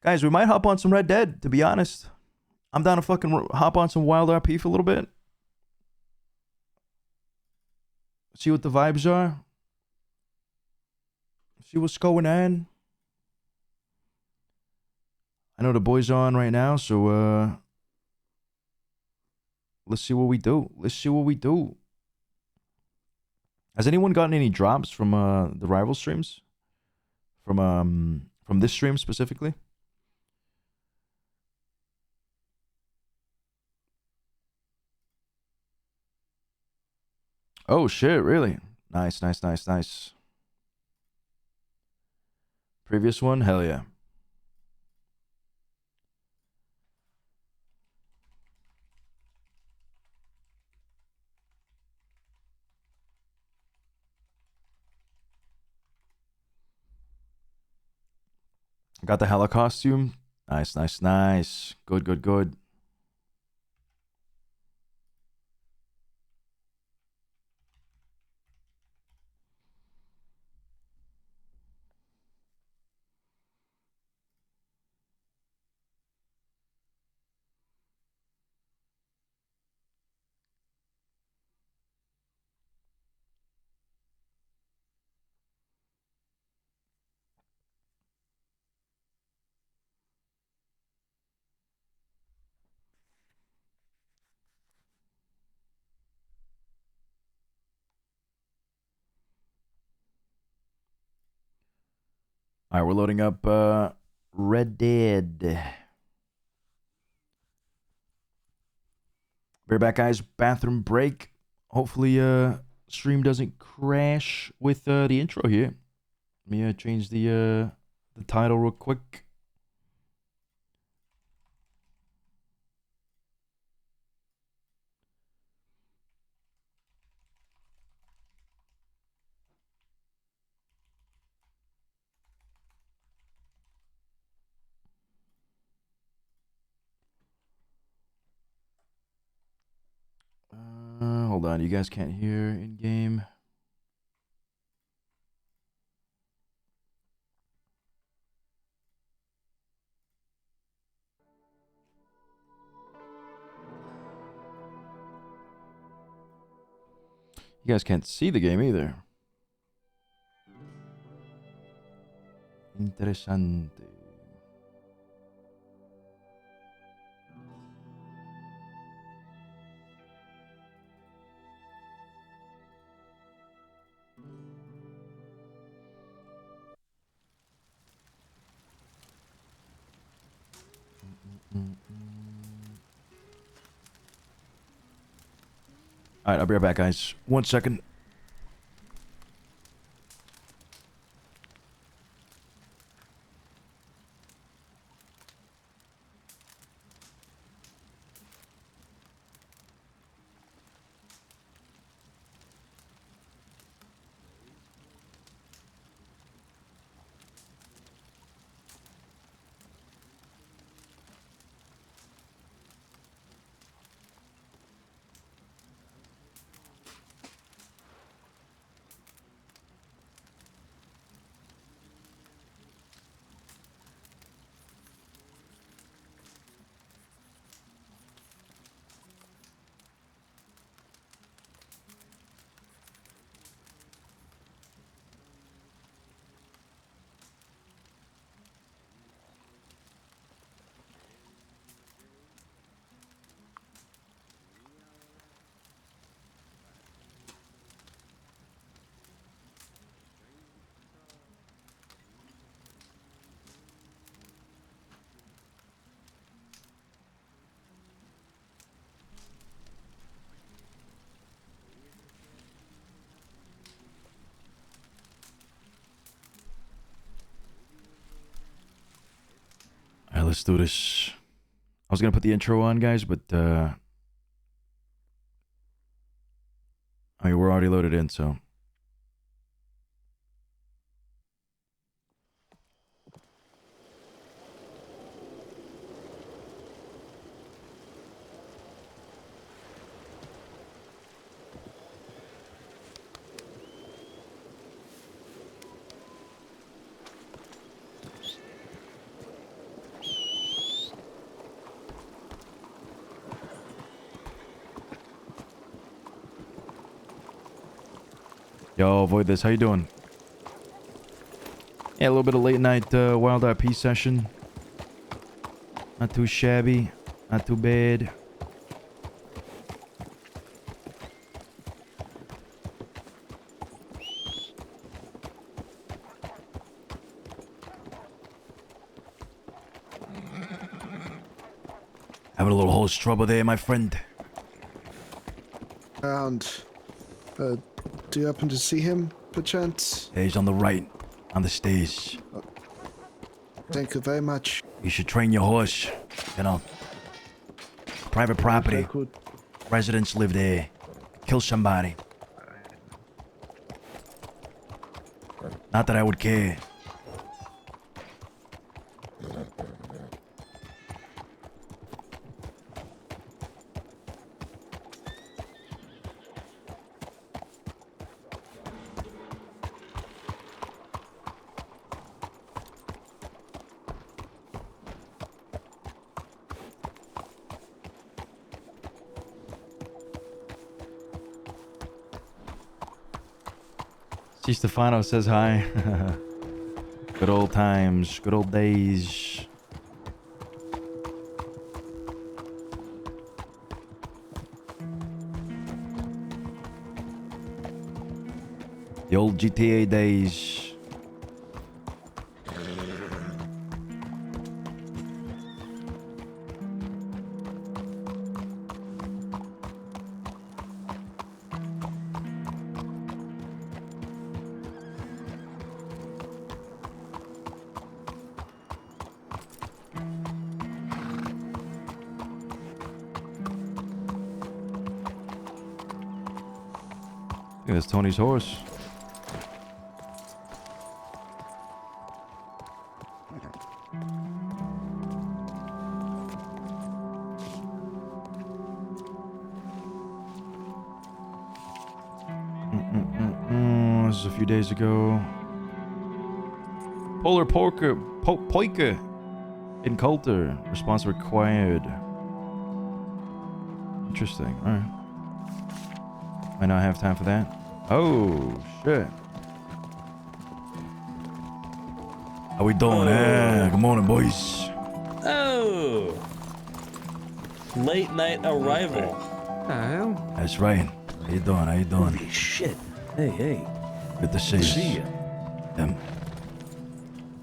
Guys, we might hop on some Red Dead, to be honest. I'm down to fucking hop on some WildRP for a little bit. See what the vibes are. See what's going on. I know the boys are on right now, so let's see what we do. Has anyone gotten any drops from the rival streams? From this stream specifically? Oh shit, really? Nice. Previous one? Hell yeah. Got the hella costume. Nice. Good. All right, we're loading up Red Dead. Be right back, guys. Bathroom break. Hopefully, stream doesn't crash with the intro here. Let me change the title real quick. Hold on, you guys can't hear in game. You guys can't see the game either. Interesante. All right, I'll be right back, guys. 1 second. All right, let's do this. I was gonna put the intro on, guys, but I mean, we're already loaded in, so. Yo, avoid this. How you doing? Yeah, a little bit of late night WildRP session. Not too shabby. Not too bad. Having a little horse trouble there, my friend. And, do you happen to see him, perchance? Yeah, he's on the right, on the stairs. Thank you very much. You should train your horse. You know, private property. I could. Residents live there. Kill somebody. Not that I would care. C. Stefano says hi. Good old times, good old days. The old GTA days. Yeah, that's Tony's horse. This is a few days ago. Polar Poiker in Coulter. Response required. Interesting. Alright. Might not have time for that. Oh, shit. How we doing? Yeah, good morning, boys. Oh. Late night arrival. That's right. How you doing? How you doing? Holy shit. Hey. Good to see you. See ya.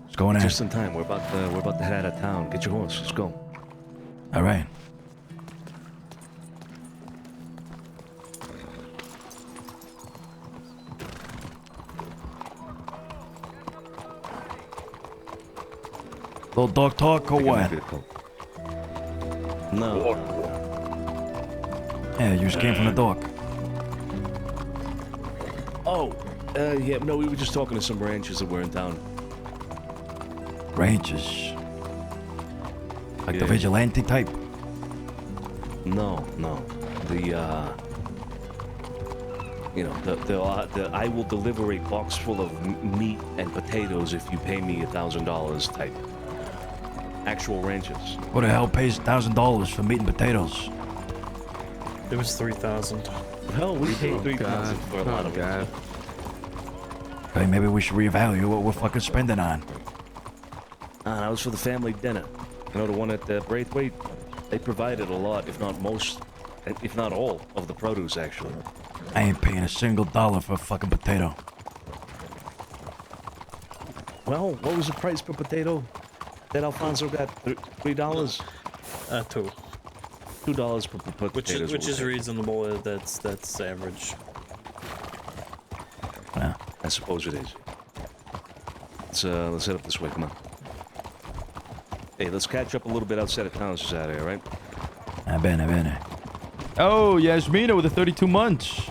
What's going on? Just in time. We're about to head out of town. Get your horse. Let's go. All right. Little dog talk or what? No. Yeah, you just came from the dock. Oh. Yeah. No, we were just talking to some ranchers that were in town. Ranches. Like the Yeah. vigilante type. No. The you know, the I will deliver a box full of meat and potatoes if you pay me $1,000 type. Actual ranches. Who the hell pays $1,000 for meat and potatoes? It was 3,000. Hell, we paid $3,000 for a lot of it. Okay, maybe we should reevaluate what we're fucking spending on. That was for the family dinner. You know, the one at Braithwaite? They provided a lot, if not most, if not all, of the produce, actually. I ain't paying a single dollar for a fucking potato. Well, what was the price per potato that Alfonso got? $3? Two. $2 per potato. Which is reasonable. That's average. Yeah. I suppose it is. Let's head up this way. Come on. Hey, let's catch up a little bit outside of town, Cesare, all right? Bene. Oh, Yasmina with the 32 months.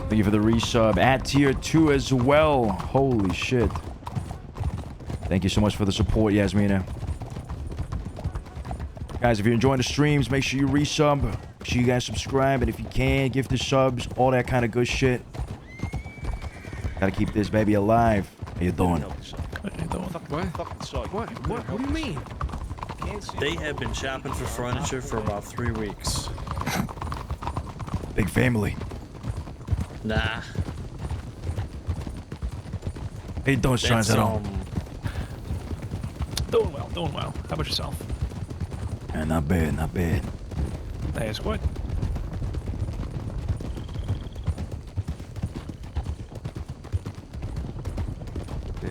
Thank you for the resub at tier 2 as well. Holy shit. Thank you so much for the support, Yasmina. Guys, if you're enjoying the streams, make sure you resub. Make sure you guys subscribe. And if you can, gift the subs, all that kind of good shit. Gotta keep this baby alive. How you doing? What? Fucking What do you mean? They have been shopping for furniture for about 3 weeks. Big family. Nah. Hey, don't shine that on. Doing well, doing well. How about yourself? Yeah, not bad, not bad. That's good.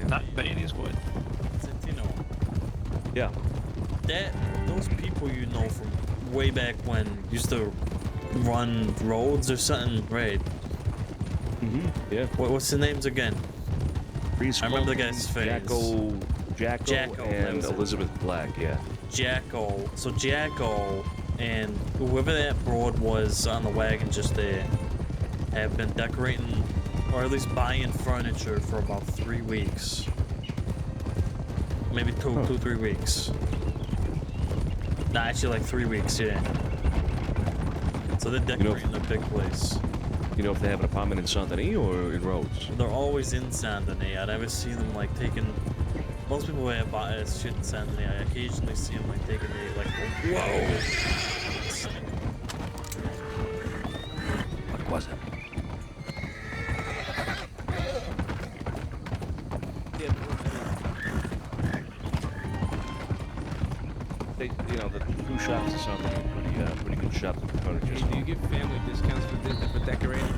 Not bad is good. Santino, Yeah. those people you know from way back when used to run roads or something, right? Yeah. What's the names again? Reese I remember the Clothing, guy's face. Jacko, that and was it. Elizabeth Black. Yeah. Jacko. So Jacko and whoever that broad was on the wagon just there have been decorating or at least buying furniture for about 3 weeks. Maybe 3 weeks. Nah, actually like 3 weeks, yeah. So they're decorating a big place. You know if they have an apartment in Saint Denis or in Rhodes? They're always in Saint Denis. I never see them like taking. Most people have bought shit in Saint Denis. I occasionally see them like taking the like. Whoa! What was it? They, the two shops in Saint Denis are pretty good shops for furniture. Hey, do you give family discounts for decorating?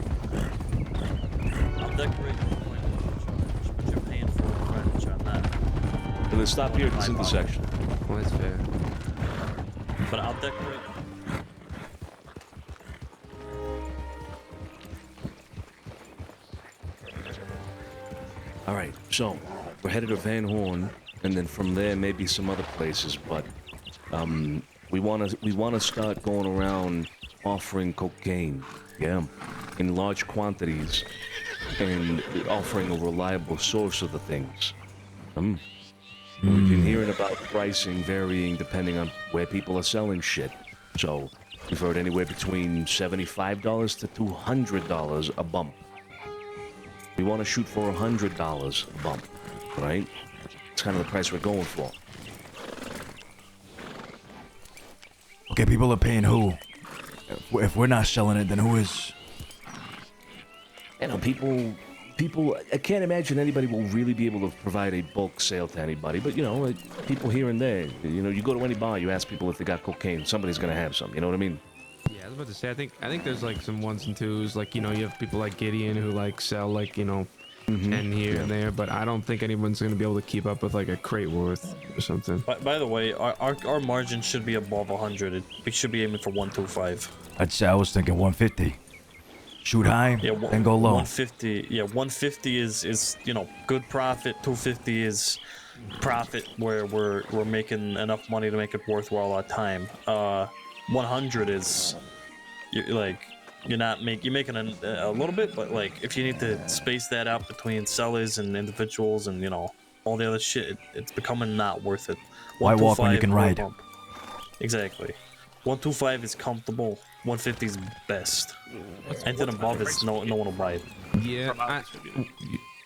I'm decorating the point of charge, but you're paying for the furniture. I'm not. And then stop here at this intersection. Well, that's fair. But I'll decorate. All right, so we're headed to Van Horn, and then from there maybe some other places. But we wanna start going around offering cocaine, yeah, in large quantities, and offering a reliable source of the things. We've been hearing about pricing varying depending on where people are selling shit. So we've heard anywhere between $75 to $200 a bump. We want to shoot for $100 a bump, right? It's kind of the price we're going for. Okay, people are paying who? If we're not selling it, then who is? You know, people, I can't imagine anybody will really be able to provide a bulk sale to anybody, but like, people here and there, you go to any bar, you ask people if they got cocaine, somebody's gonna have some, you know what I mean? Yeah, I was about to say, I think there's like some ones and twos, like, you have people like Gideon who like sell like, 10 here and there, but I don't think anyone's gonna be able to keep up with like a crate worth or something. By the way, our margin should be above 100. We should be aiming for 125. I'd say I was thinking 150. Shoot high, Yeah, then go low. 150. Yeah, 150 is good profit. 250 is profit where we're making enough money to make it worthwhile our time. 100 is you're making a little bit, but like if you need to space that out between sellers and individuals and all the other shit, it's becoming not worth it. Why walk when you can ride? Bump. Exactly. 125 is comfortable. 150 is best. Anything above is no one will buy it. Yeah,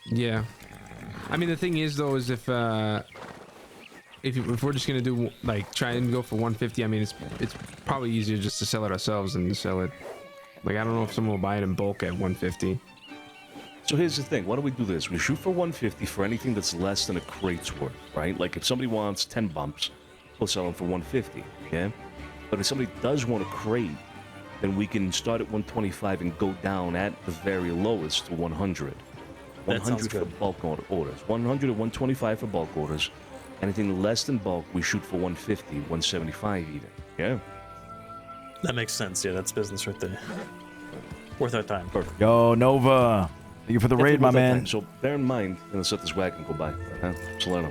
yeah. I mean, the thing is though, is if we're just gonna do like try and go for 150, I mean, it's probably easier just to sell it ourselves than to sell it. Like, I don't know if someone will buy it in bulk at 150. So here's the thing. Why don't we do this? We shoot for 150 for anything that's less than a crate's worth, right? Like if somebody wants 10 bumps, we'll sell them for 150, yeah? But if somebody does want a crate, then we can start at 125 and go down at the very lowest to 100. 100 for bulk orders. 100 or 125 for bulk orders. Anything less than bulk, we shoot for 150, 175 even, yeah? That makes sense. Yeah, that's business right there. Worth our time. Perfect. Yo, Nova. Thank you for the raid, my man. So bear in mind, I'm gonna set this wagon go by. Huh? Solano.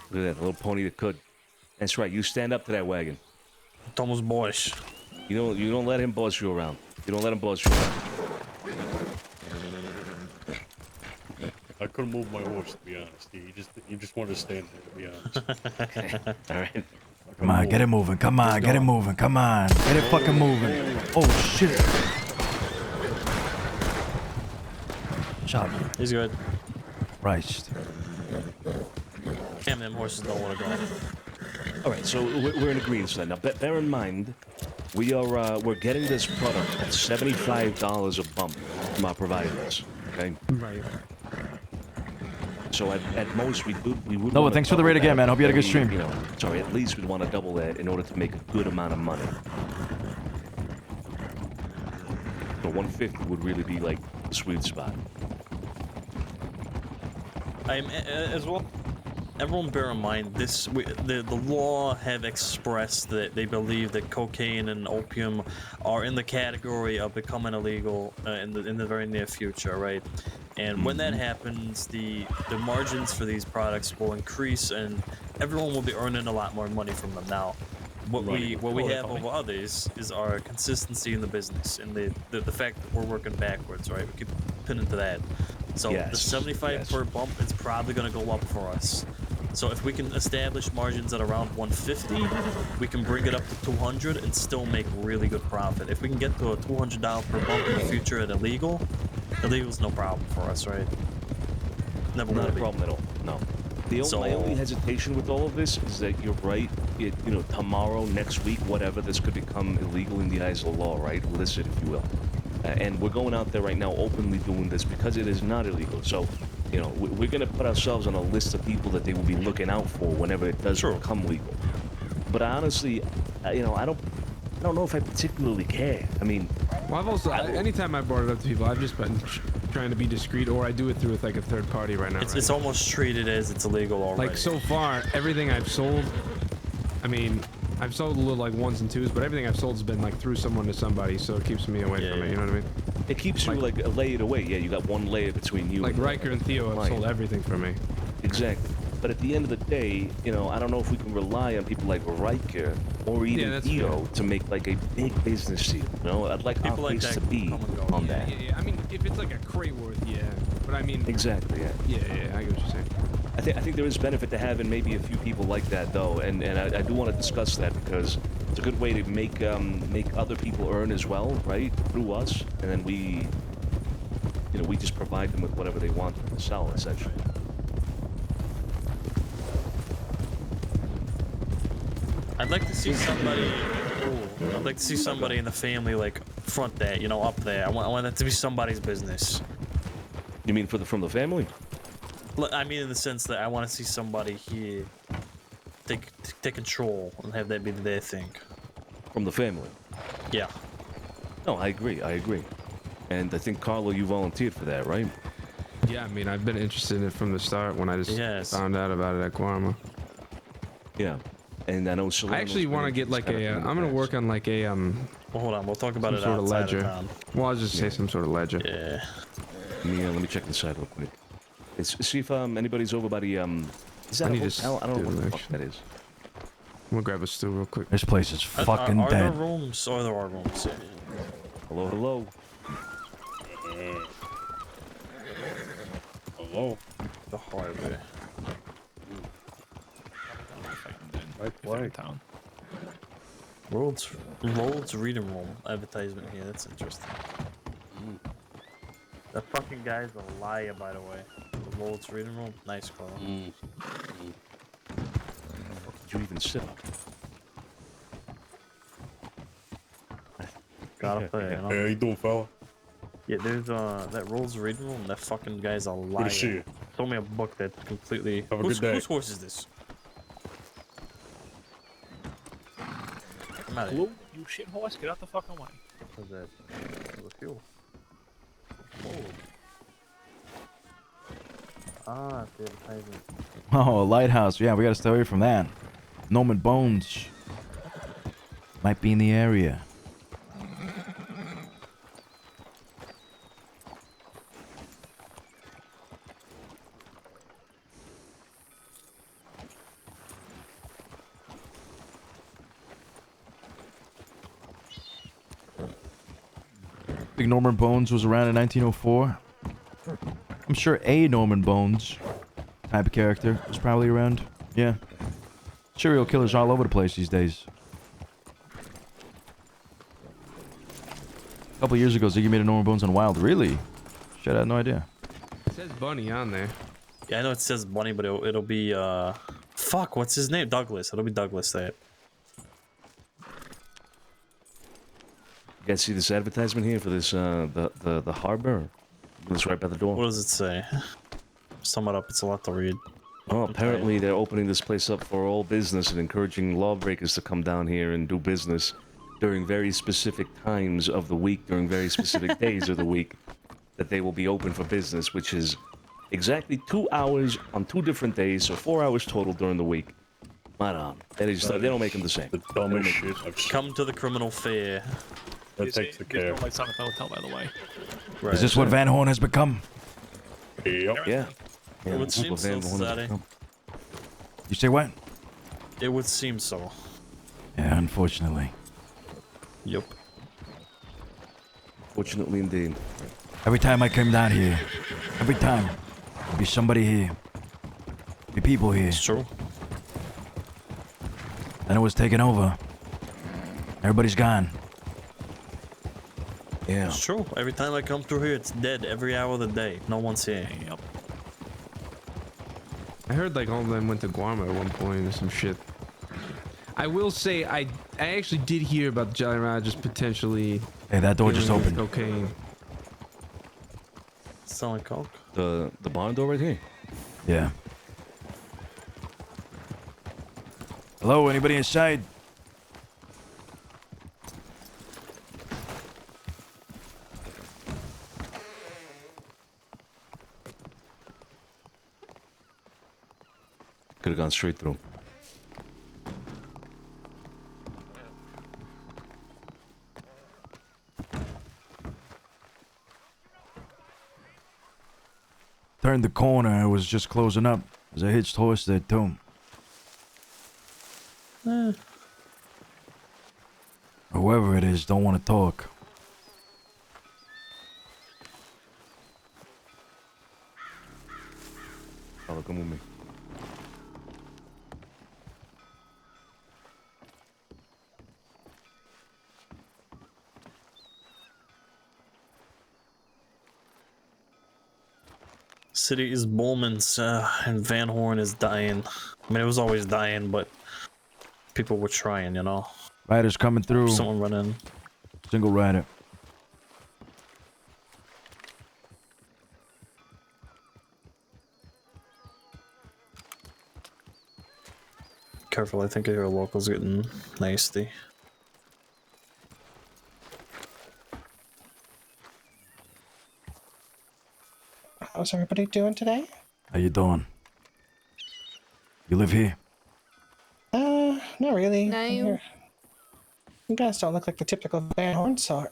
Look at that, little pony that could. That's right, you stand up to that wagon. Thomas Bosch. You don't let him boss you around. You don't let him boss you around. I couldn't move my horse, to be honest. He just wanted to stand there, to be honest. All right. Come on, get it moving. Come on, get it moving. Come on, get it fucking moving. Oh shit. Shot me. He's good. Christ. Damn, them horses don't want to go. All right, so we're in agreement then. Now, bear in mind, we're getting this product at $75 a bump from our providers. Okay. Right. So at most we would. Noah, wanna thanks for the double raid again, that, man. Hope you had a good maybe, stream. You know, sorry, at least we'd want to double that in order to make a good amount of money. But 150 would really be like the sweet spot. As well. Everyone bear in mind the law have expressed that they believe that cocaine and opium are in the category of becoming illegal in the very near future, right? And when that happens, the margins for these products will increase, and everyone will be earning a lot more money from them. Now, what we have over others is our consistency in the business and the fact that we're working backwards, right? We keep pinning to that. So the 75 per bump is probably going to go up for us. So if we can establish margins at around 150, we can bring it up to 200 and still make really good profit. If we can get to a $200 per bump in the future at illegal's no problem for us, right? Never Not will a be. problem at all. No. My only hesitation with all of this is that you're right. Tomorrow, next week, whatever, this could become illegal in the eyes of the law, right? Illicit, if you will. And we're going out there right now openly doing this because it is not illegal. So, we're going to put ourselves on a list of people that they will be looking out for whenever it does become legal. But honestly, I don't know if I particularly care. I mean, well, I've also anytime I brought it up to people, I've just been trying to be discreet, or I do it through with like a third party right now. It's almost treated as it's illegal already. Like so far, everything I've sold, I mean, I've sold a little like ones and twos, but everything I've sold has been like through someone to somebody, so it keeps me away from it. You know what I mean? It keeps you like layered away. Yeah, you got one layer between you. Like Riker and Theo have sold everything for me. Exactly. But at the end of the day, I don't know if we can rely on people like Riker or even Theo to make like a big business deal. I'd like people our like place that to be on that. Yeah. I mean, if it's like a crate worth, but I mean. Exactly. Yeah. Yeah. I get what you're saying. I think there is benefit to having maybe a few people like that though, and I do want to discuss that because it's a good way to make other people earn as well, right? Through us, and then we just provide them with whatever they want to sell, essentially. I'd like to see somebody. I'd like to see somebody in the family like front that, up there. I want that to be somebody's business. You mean from the family? I mean, in the sense that I want to see somebody here take control and have that be their thing. From the family? Yeah. No, I agree. And I think, Carlo, you volunteered for that, right? Yeah, I mean, I've been interested in it from the start when I just found out about it at Guarma. Yeah. And I know I actually want to get like I'm gonna work on like a Well, hold on, we'll talk about it sort of outside ledger. of town. Well, I'll just say some sort of ledger. Yeah. Let me check this out real quick. See if anybody's over by the Is that a hotel? I don't know what the fuck that is. I'm gonna grab a stool real quick. This place is fucking are dead. there rooms? Or there are rooms? Hello, hello. Hello. The hardware. Right. Town. World's reading room advertisement here. That's interesting. That fucking guy's a liar, by the way. The World's reading room. Nice call. Did you even sit up? Gotta play, Hey, how you doing, fella? Yeah, there's that World's reading room. That fucking guy's a liar. Good shit. Told me a book that's completely. Have a good day. Whose horse is this? I'm out of here. Hello, you shit horse, get out the fucking way. What's that? The fuel. Ah, it's the advertisement. Oh, a lighthouse. Yeah, we gotta stay away from that. Norman Bones might be in the area. Big Norman Bones was around in 1904. I'm sure a Norman Bones type of character was probably around. Yeah. Serial killers all over the place these days. A couple years ago, Ziggy made a Norman Bones on Wild. Really? Shit, I had no idea. It says Bunny on there. Yeah, I know it says Bunny, but it'll be fuck. What's his name? Douglas. It'll be Douglas. That. You guys see this advertisement here for this the harbor? It's right by the door. What does it say? Sum it up. It's a lot to read. Oh, apparently they're opening this place up for all business and encouraging lawbreakers to come down here and do business during very specific times of the week, during very specific days of the week, that they will be open for business, which is exactly 2 hours on 2 different days, so 4 hours total during the week. Right on. They don't make them the same. The dumbest shit I've seen. Come to the criminal fair. That takes the care. My son at the hotel, by the way. Right. Is this what Van Horn has become? Yep. Yeah. It would seem Uncle so, Van Horn has Zaddy. become- You say what? It would seem so. Yeah, unfortunately. Yep. Fortunately, indeed. Every time I came down here, every time, there'd be somebody here. Be people here. It's true. Then it was taken over. Everybody's gone. Yeah. It's true. Every time I come through here, it's dead every hour of the day. No one's here. Yep. I heard like all of them went to Guam at one point or some shit. I will say I actually did hear about the Jolly Rogers potentially. Hey, that door just dealing with opened. Cocaine. Selling coke. The barn door right here. Yeah. Hello, anybody inside? Could have gone straight through. Turned the corner, it was just closing up. There's a hitched horse there, too. Whoever it is, don't want to talk. Oh, come with me. City is Bowman's, and Van Horn is dying. I mean, it was always dying, but people were trying, you know. Riders coming through. Someone run in. Single rider. Careful, I think your locals getting nasty. How's everybody doing today? How you doing? You live here? Not really. No. You guys don't look like the typical Van Horn sort.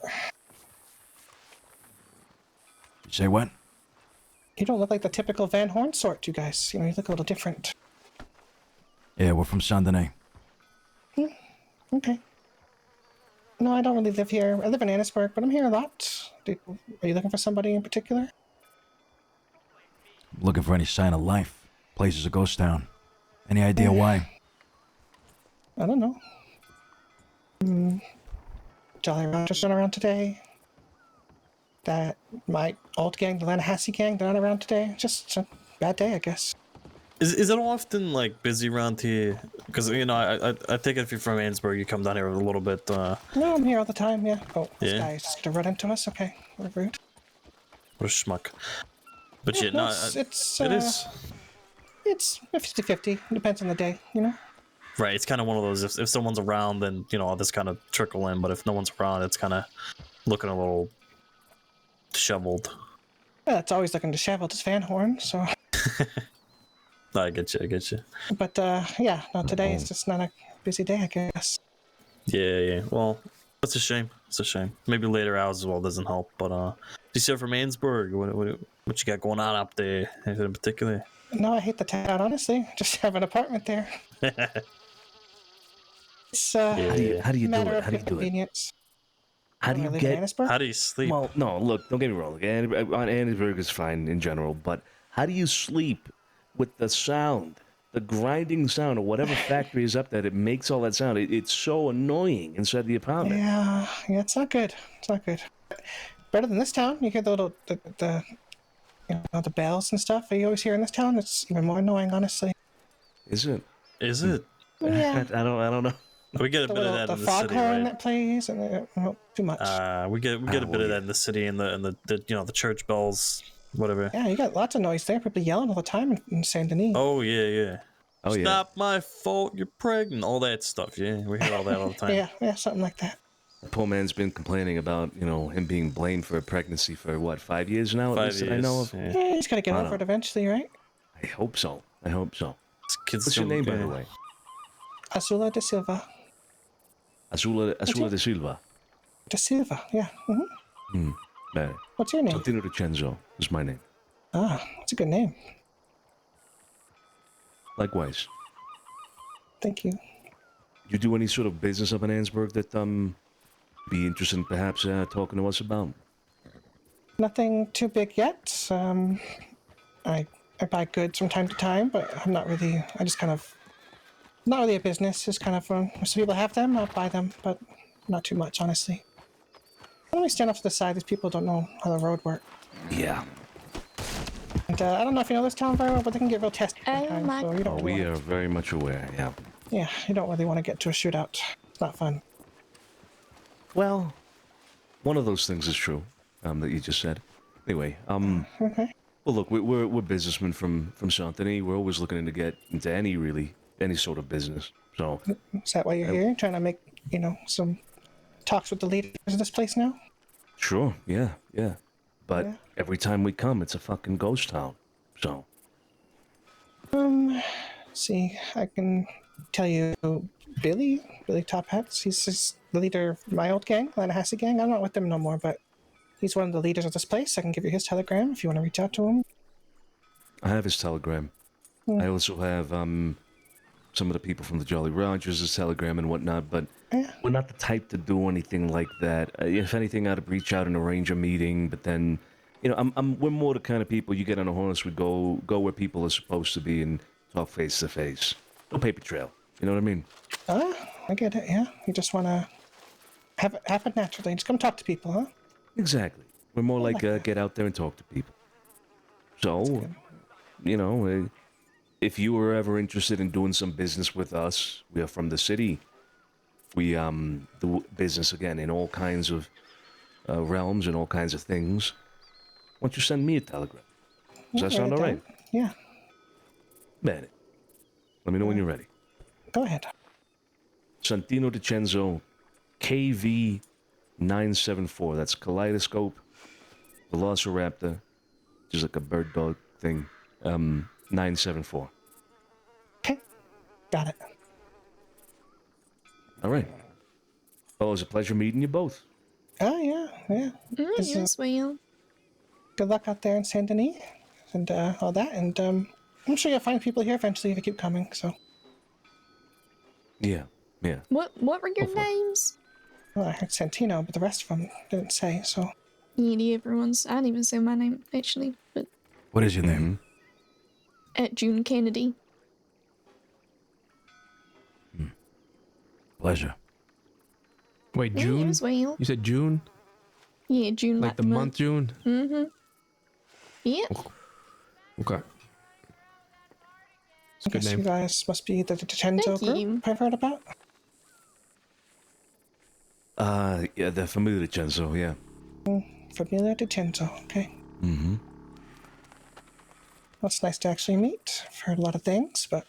You say what? You don't look like the typical Van Horn sort, you guys. You know, you look a little different. Yeah, we're from Saint Denis. Okay. No, I don't really live here. I live in Annisburg, but I'm here a lot. Are you looking for somebody in particular? Looking for any sign of life. Place is a ghost town. Any idea why? I don't know. Jolly Rogers not around today. That my old gang, the Lannahassie gang, they're not around today. Just a bad day, I guess. Is it often like busy around here? Because you know, I think if you're from Annisburg, you come down here a little bit. No, I'm here all the time. Yeah. Oh, this Yeah. guy's just gonna run into us. Okay, we're rude. What a schmuck. But yeah, no, no, it's it is. It's 50-50. Depends on the day, you know. Right, it's kind of one of those. If someone's around, then you know I'll just kind of trickle in. But if no one's around, it's kind of looking a little disheveled. Yeah, it's always looking disheveled as Van Horn. So, I get you. I get you. but yeah, no, today is just not a busy day, I guess. Yeah. Well, it's a shame. It's a shame. Maybe later hours as well doesn't help. But you said from Annisburg, what you got going on up there? Anything in particular? No, I hate the town, honestly. Just have an apartment there. It's How do you do matter it? of How do you do it? convenience. How do I you live in get? Annisburg? How do you sleep? Well, no. Look, don't get me wrong. Annisburg is fine in general, but how do you sleep with the sound, the grinding sound, or whatever factory is up there that makes all that sound? It's so annoying inside the apartment. Yeah, it's not good. It's not good. Better than this town. You get the the bells and stuff that you always hear in this town. It's even more annoying, honestly. Is it? Is it? Yeah. I don't know. We get a bit of that The in the foghorn city, right? that plays, and too much. We get a bit of that in the city and the church bells, whatever. Yeah, you got lots of noise there. People yelling all the time in Saint Denis. Oh yeah. Oh, yeah. Stop my fault, you're pregnant. All that stuff, yeah. We hear all that all the time. Yeah, something like that. The poor man's been complaining about, him being blamed for a pregnancy for, what, 5 years now? At 5 least that I years. know of? Yeah. Yeah, he's got to get I over know. it eventually, right? I hope so. This kid's What's your so name, by good. the way? Azula de Silva. Azula de Silva. De Silva, yeah. Bene. What's your name? Santino DiCenzo is my name. Ah, that's a good name. Likewise. Thank you. You do any sort of business up in Ansburg that be interested in perhaps talking to us about? Nothing too big yet. I buy goods from time to time, but I'm not really. I just kind of not really a business. Just kind of some people have them, I'll buy them, but not too much, honestly. I only stand off to the side as people don't know how the road works. Yeah. And I don't know if you know this town very well, but they can get real testy sometimes. my- So you don't. We really are very much aware, yeah. Yeah, you don't really want to get to a shootout. It's not fun. Well, one of those things is true, that you just said. Anyway, Okay. well, look, we're businessmen from Saint Denis. We're always looking to get into any sort of business. So, Is that why you're here? Trying to make some talks with the leaders of this place now? sure, yeah. But Yeah. every time we come, it's a fucking ghost town. So, See, I can tell you Billy Top Hats. He's just the leader of my old gang, Lannahassie gang. I'm not with them no more, but he's one of the leaders of this place. I can give you his telegram if you want to reach out to him. I have his telegram. I also have some of the people from the Jolly Rogers' telegram and whatnot, but Yeah. we're not the type to do anything like that. If anything, I'd reach out and arrange a meeting, but then, we're more the kind of people you get on a horse, we go where people are supposed to be and talk face to face. No paper trail. You know what I mean? I get it, yeah. You just want to have it happen naturally. Just come talk to people, huh? Exactly. We're more like get out there and talk to people. So, if you were ever interested in doing some business with us, we are from the city. We do business again in all kinds of realms and all kinds of things. Why don't you send me a telegram? Does that sound all right? Yeah. Bene. Let me know when you're ready. Go ahead. Santino DiCenzo, KV974. That's Kaleidoscope, Velociraptor, just like a bird dog thing. 974. Okay. Got it. All right. Well, it was a pleasure meeting you both. Oh, yeah. This is- Yes, well. Good luck out there in Saint Denis and all that. And I'm sure you'll find people here eventually if you keep coming. So, Yeah. What were your Go for it. names? well, I heard Santino, but the rest of them didn't say. So, Yeah, everyone's. I didn't even say my name actually, but What is your name? at June Kennedy. Pleasure. Wait, Yeah, June? as well. You said June? Yeah, June. Like the month June? Yeah. Okay. It's a I good guess you name. guys must be the DiCenzo Thank group you. I've heard about. Yeah, the familiar DiCenzo, yeah. Familiar DiCenzo. Okay. Mm-hmm. Well, it's nice to actually meet. I've heard a lot of things, but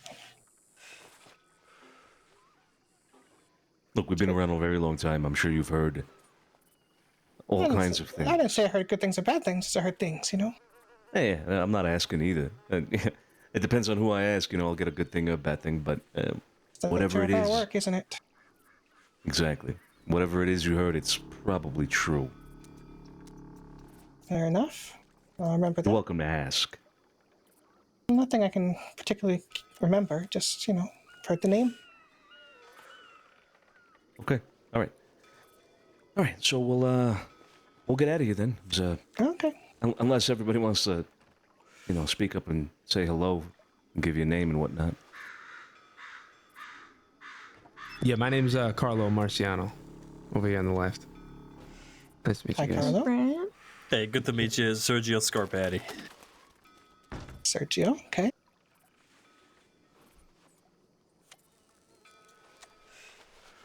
Look, we've been around a very long time. I'm sure you've heard all kinds of things. I didn't say I heard good things or bad things. Just I heard things, Hey, I'm not asking either. It depends on who I ask. I'll get a good thing or a bad thing, but It's the whatever it nature of is, our work, isn't it? exactly. Whatever it is you heard, it's probably true. Fair enough. I'll remember that. You're welcome to ask. Nothing I can particularly remember. Just heard the name. Okay. All right. All right. So we'll get out of here then. Okay. Unless everybody wants to, speak up and say hello and give you a name and whatnot. Yeah, my name's Carlo Marciano. Over here on the left. Nice to meet Hi, you guys. Carlo. Right. Hey, good to meet you, Sergio Scarpati. Sergio. Okay.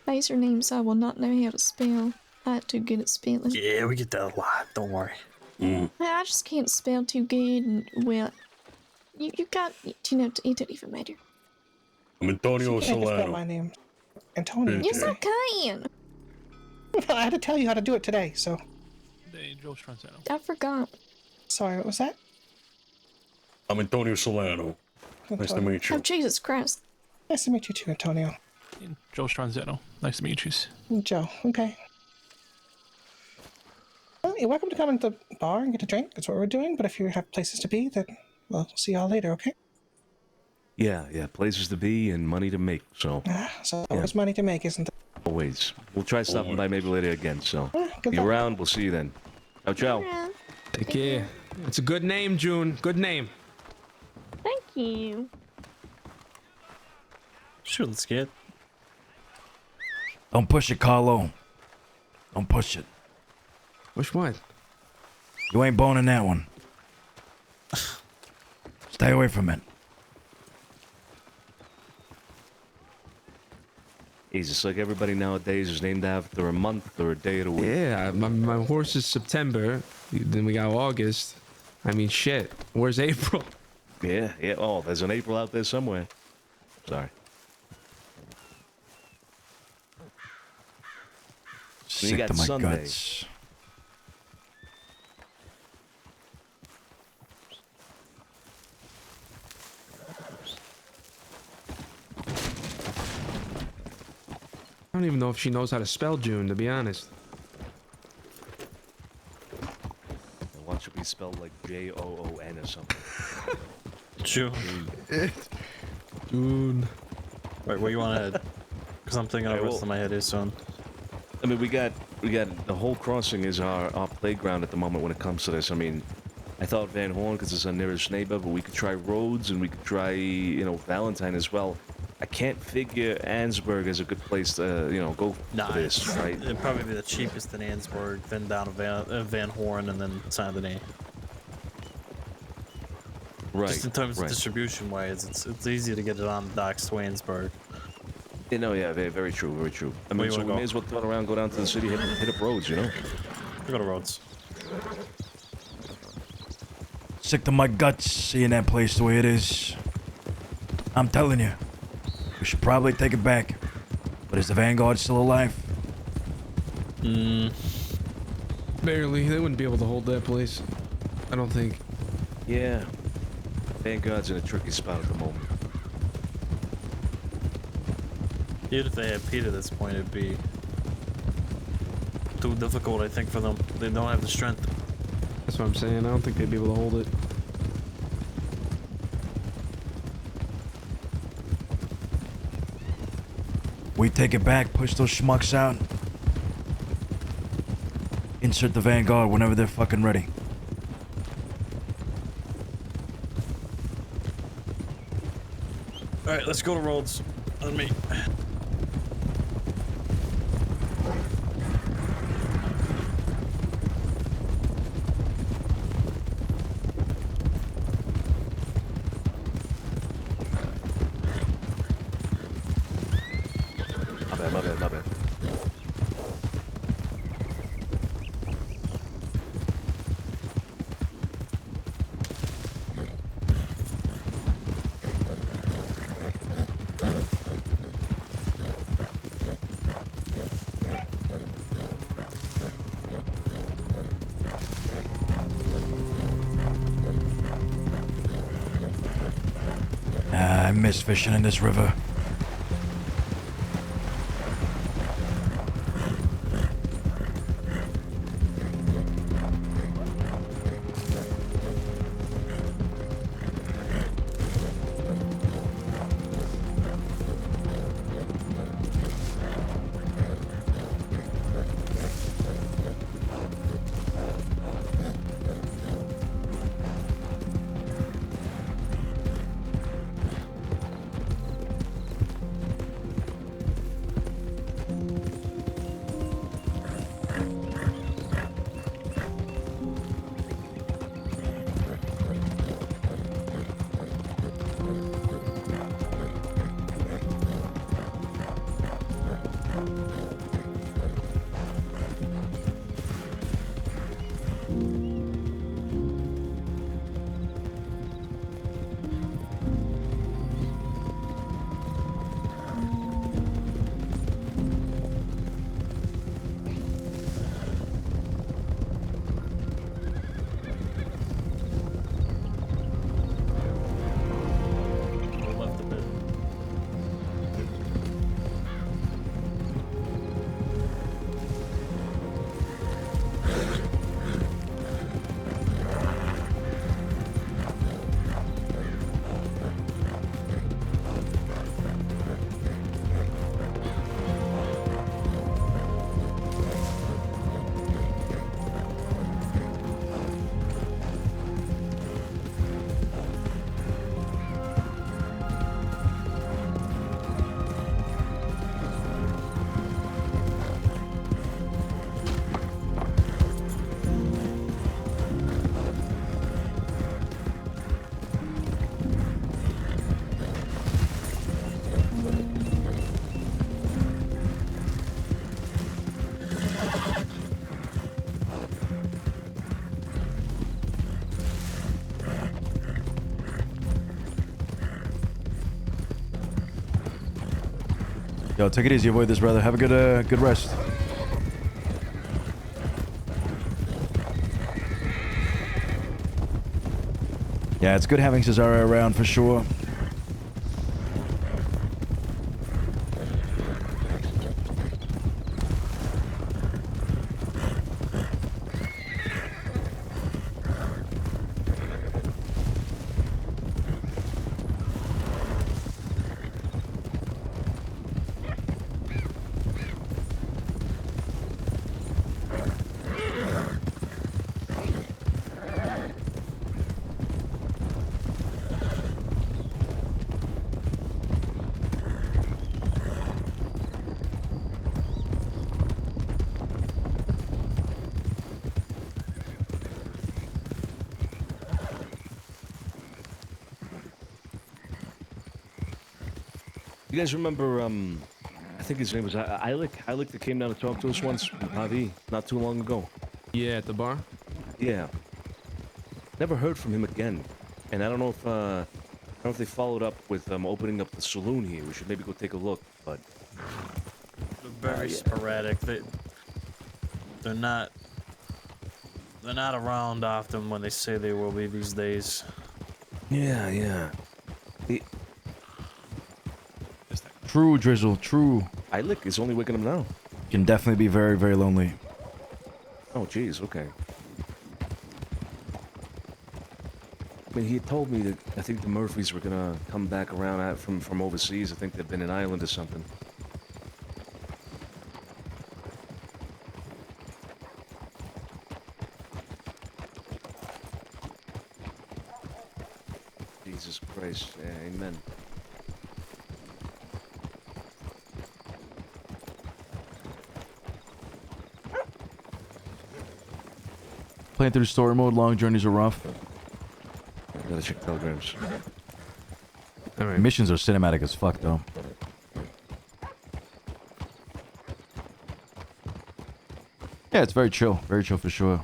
Base names I will not know how to spell. I'm not too good at spelling. Yeah, we get that a lot. Don't worry. I just can't spell too good, and well, you got, you know, it don't even matter. I'm Antonio I can spell Solano. my name. Antonio. Yes, I can. I had to tell you how to do it today, so. Hey, Joe Stronzetto. I forgot. Sorry, what was that? I'm Antonio Solano. Nice to meet Oh, you. Jesus Christ. Nice to meet you too, Antonio. Joe Stronzetto. Nice to meet you. Joe, okay. Well, you're welcome to come into the bar and get a drink. That's what we're doing. But if you have places to be, then we'll see y'all later, okay? Yeah, places to be and money to make. So So always money to make, isn't there? always. We'll try stopping by maybe later again. So Good you luck. around? We'll see you then. Ciao, ciao. Yeah, Take care. It's a good name, June. Good name. thank you. Shouldn't skip. Don't push it, Carlo. Don't push it. Which one? You ain't boning that one. Stay away from it. It's just like everybody nowadays is named after a month or a day of the week. Yeah, my horse is September. Then we got August. I mean, shit. Where's April? Yeah. Oh, there's an April out there somewhere. Sorry. Sick got to my Sunday. guts. I don't even know if she knows how to spell June, to be honest. And watch it be spelled like Joon or something. June. June. Wait, where you want to head? Because I'm thinking of the rest of my head is soon. I mean, we got the whole crossing is our playground at the moment when it comes to this. I mean, I thought Van Horn because it's our nearest neighbor, but we could try Rhodes and we could try, Valentine as well. I can't figure Ansburg as a good place to, go Nah, for this, right? It'd probably be the cheapest in Ansburg, then down to Van Horn, and then Saint Denis. Right. Just in terms of right. distribution-wise, it's easy to get it on the docks to Ansburg. Yeah, very true, very true. I mean, you so wanna we go? may as well turn around, go down to the city, hit up Rhodes, We go to Rhodes. Sick to my guts seeing that place the way it is. I'm telling you, we should probably take it back. But is the Vanguard still alive? Barely. They wouldn't be able to hold that place. I don't think. Yeah. Vanguard's in a tricky spot at the moment. Even if they had Pete at this point, it'd be too difficult, I think, for them. They don't have the strength. That's what I'm saying. I don't think they'd be able to hold it. We take it back, push those schmucks out. Insert the Vanguard whenever they're fucking ready. Alright, let's go to Rhodes. On me. My bad. I miss fishing in this river. Yo, take it easy. Avoid this, brother. Have a good rest. Yeah, it's good having Cesare around for sure. You guys remember, I think his name was Eilik? Eilik that came down to talk to us once with Javi not too long ago. Yeah, at the bar. Yeah. Never heard from him again. And I don't know if they followed up with opening up the saloon here. We should maybe go take a look, but... They're very sporadic. They're not around often when they say they will be these days. Yeah. True, Drizzle. True. Eilik is only waking him now. Can definitely be very, very lonely. Oh, jeez. Okay. I mean, he had told me that I think the Murphys were gonna come back around from overseas. I think they'd been in Ireland or something. Jesus Christ. Yeah, amen. Playing through story mode, long journeys are rough. Gotta check telegrams. All right. Missions are cinematic as fuck, though. Yeah, it's very chill for sure.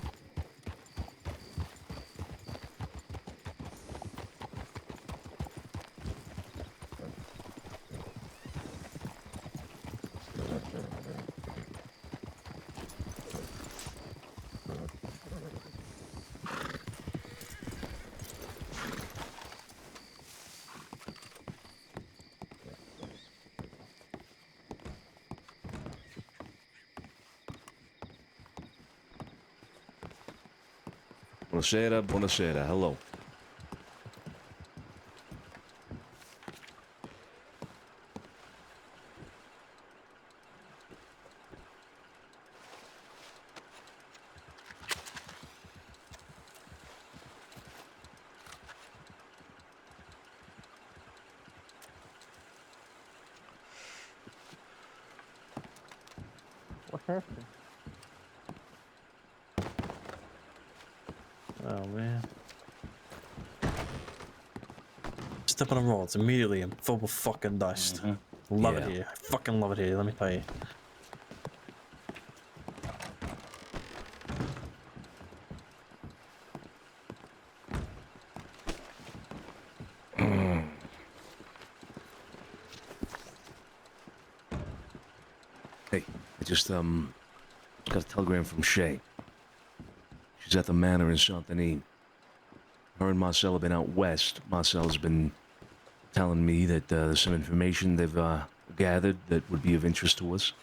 Buonasera, buonasera. Hello. What happened? Oh man. Step on the roads immediately and full of fucking dust. Love it here. I fucking love it here, let me tell you. Hey, I just got a telegram from Shay. She's at the manor in Saint-Denis. Her and Marcel have been out west. Marcel's been telling me that there's some information they've gathered that would be of interest to us.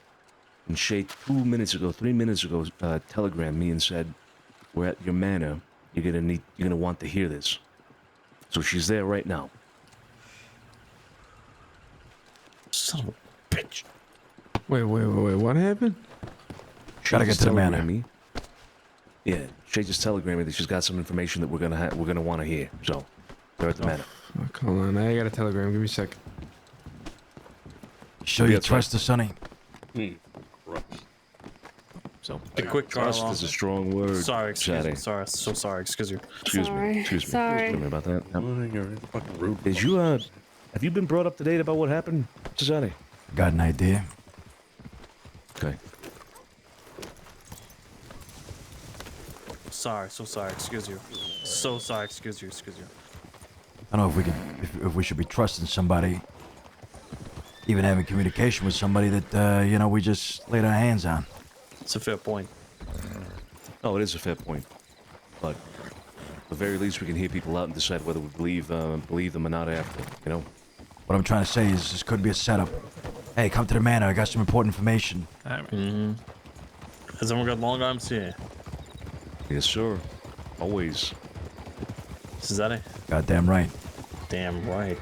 And Shay 3 minutes ago, telegrammed me and said, "We're at your manor. You're gonna want to hear this." So she's there right now. Son of a bitch. Wait. What happened? Gotta get to the manor. Me. Yeah, Shay just telegrammed me that she's got some information that we're gonna want to hear. So they're at the manor. Fuck, hold on. I got a telegram. Give me a sec. Show you trust the Sonny. So, a quick car Trust is a strong word. Sorry, excuse Chatty. me. Sorry, so sorry. Excuse you. Excuse me. Excuse me about that. Yep. You're fucking rude. Did you have you been brought up to date about what happened, Cesare? Got an idea. Okay. Sorry, so sorry. Excuse you. So sorry. Excuse you. Excuse you. I don't know if we should be trusting somebody, even having communication with somebody that, you know, we just laid our hands on. It's a fair point. Oh, it is a fair point. But at the very least, we can hear people out and decide whether we believe them or not after, you know? What I'm trying to say is this could be a setup. Hey, come to the manor. I got some important information. Alright. Has everyone got long arms here? Yes, sir. Always. Cesare? Goddamn right. Damn right.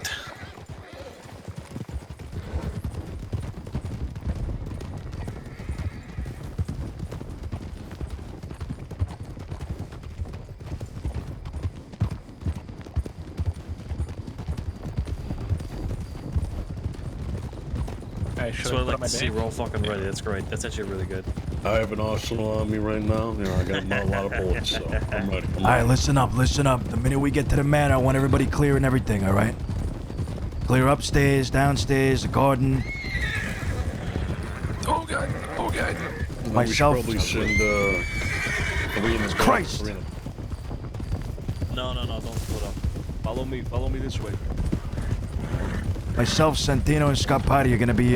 Alright, That's should what I I put like on my to see. bag? We're all fucking ready. That's great. That's actually really good. I have an arsenal on me right now. You know, I got a lot of bullets, so I'm ready. All right, listen up, listen up. The minute we get to the manor, I want everybody clear and everything, all right? Clear upstairs, downstairs, the garden. Oh god, oh god. Myself. We should probably send Arena's back. Christ. Arena. No, don't split up. Follow me this way. Myself, Santino, and Scott Potty are gonna be,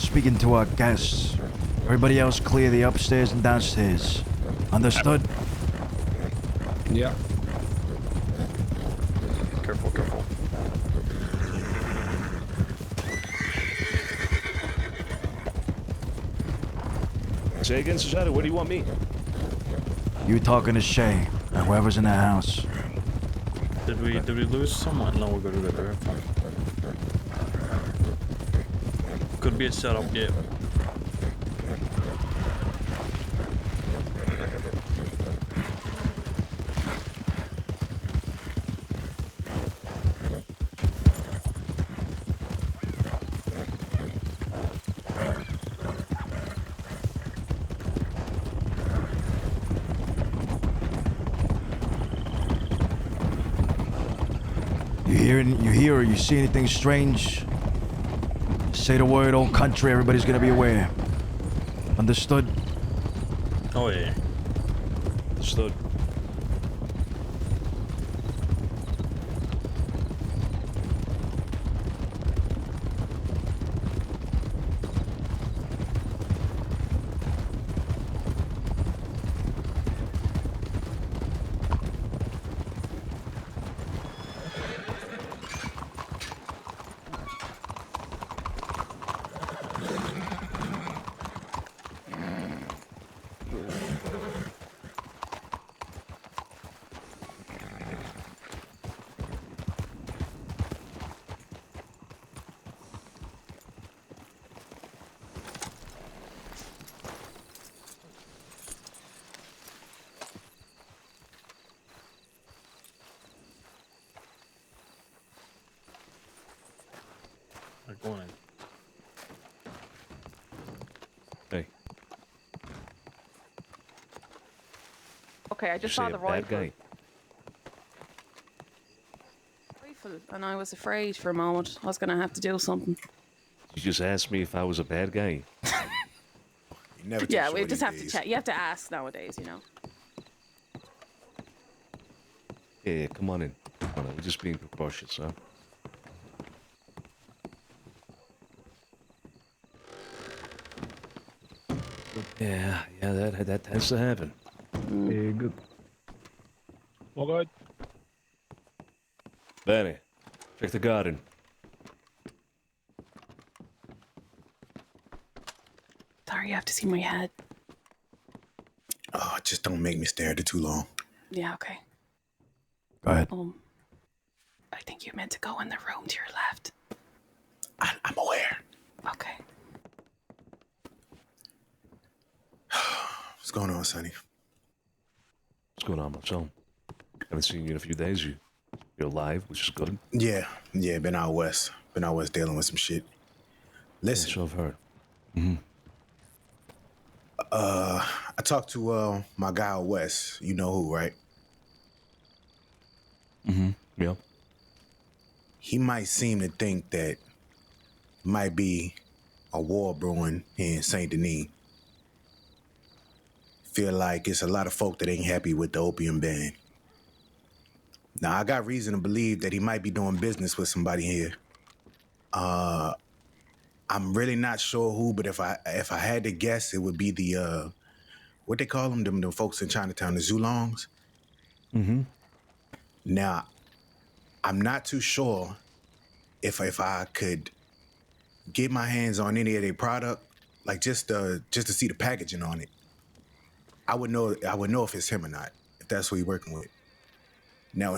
speaking to our guests. Everybody else clear the upstairs and downstairs. Understood? Yeah. Careful. Say again, Cesare, where do you want me? You talking to Shay, and whoever's in the house. Did we lose someone? No, we're good. We're fine. Could be a setup, yeah. You hear or you see anything strange? Say the word, old country, everybody's gonna be aware. Understood? Oh yeah. Understood. We're going in. Hey, Okay, I you just say saw a the bad guy. rifle, and I was afraid for a moment I was going to have to do something. You just asked me if I was a bad guy. You never Yeah, too we short just these have to days. check. You have to ask nowadays, you know. Yeah, come on in. Come on in. We're just being precautious, huh? Yeah, that tends to happen. Yeah, good. Oh god. Benny, check the garden. Sorry, you have to see my head. Oh, just don't make me stare at it too long. Yeah, okay. Go ahead. I think you meant to go in the room to your left. I'm aware. Okay. What's going on, Sonny? What's going on, Marcel? Haven't seen you in a few days. You're alive, which is good. Yeah, been out west. Been out west dealing with some shit. Listen, So I've heard. I talked to my guy out west. You know who, right? Yeah. He might seem to think that might be a war brewing in Saint Denis. Feel like it's a lot of folk that ain't happy with the opium ban. Now, I got reason to believe that he might be doing business with somebody here. I'm really not sure who, but if I had to guess, it would be the what they call them, the folks in Chinatown, the Zulongs. Mm-hmm. Now, I'm not too sure if I could get my hands on any of their product, like just to see the packaging on it. I would know if it's him or not, if that's who he's working with. Now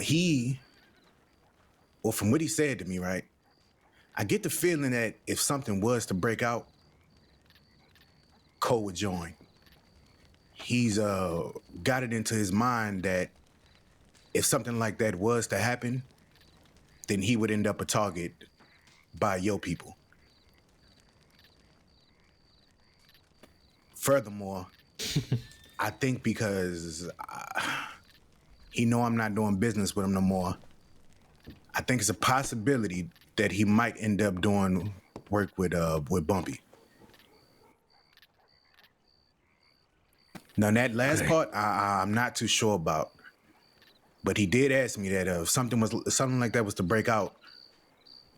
from what he said to me, right, I get the feeling that if something was to break out, Cole would join. He's got it into his mind that if something like that was to happen, then he would end up a target by your people. Furthermore, I think because he know I'm not doing business with him no more, I think it's a possibility that he might end up doing work with Bumpy. Now that last part, I'm not too sure about, but he did ask me that if something like that was to break out,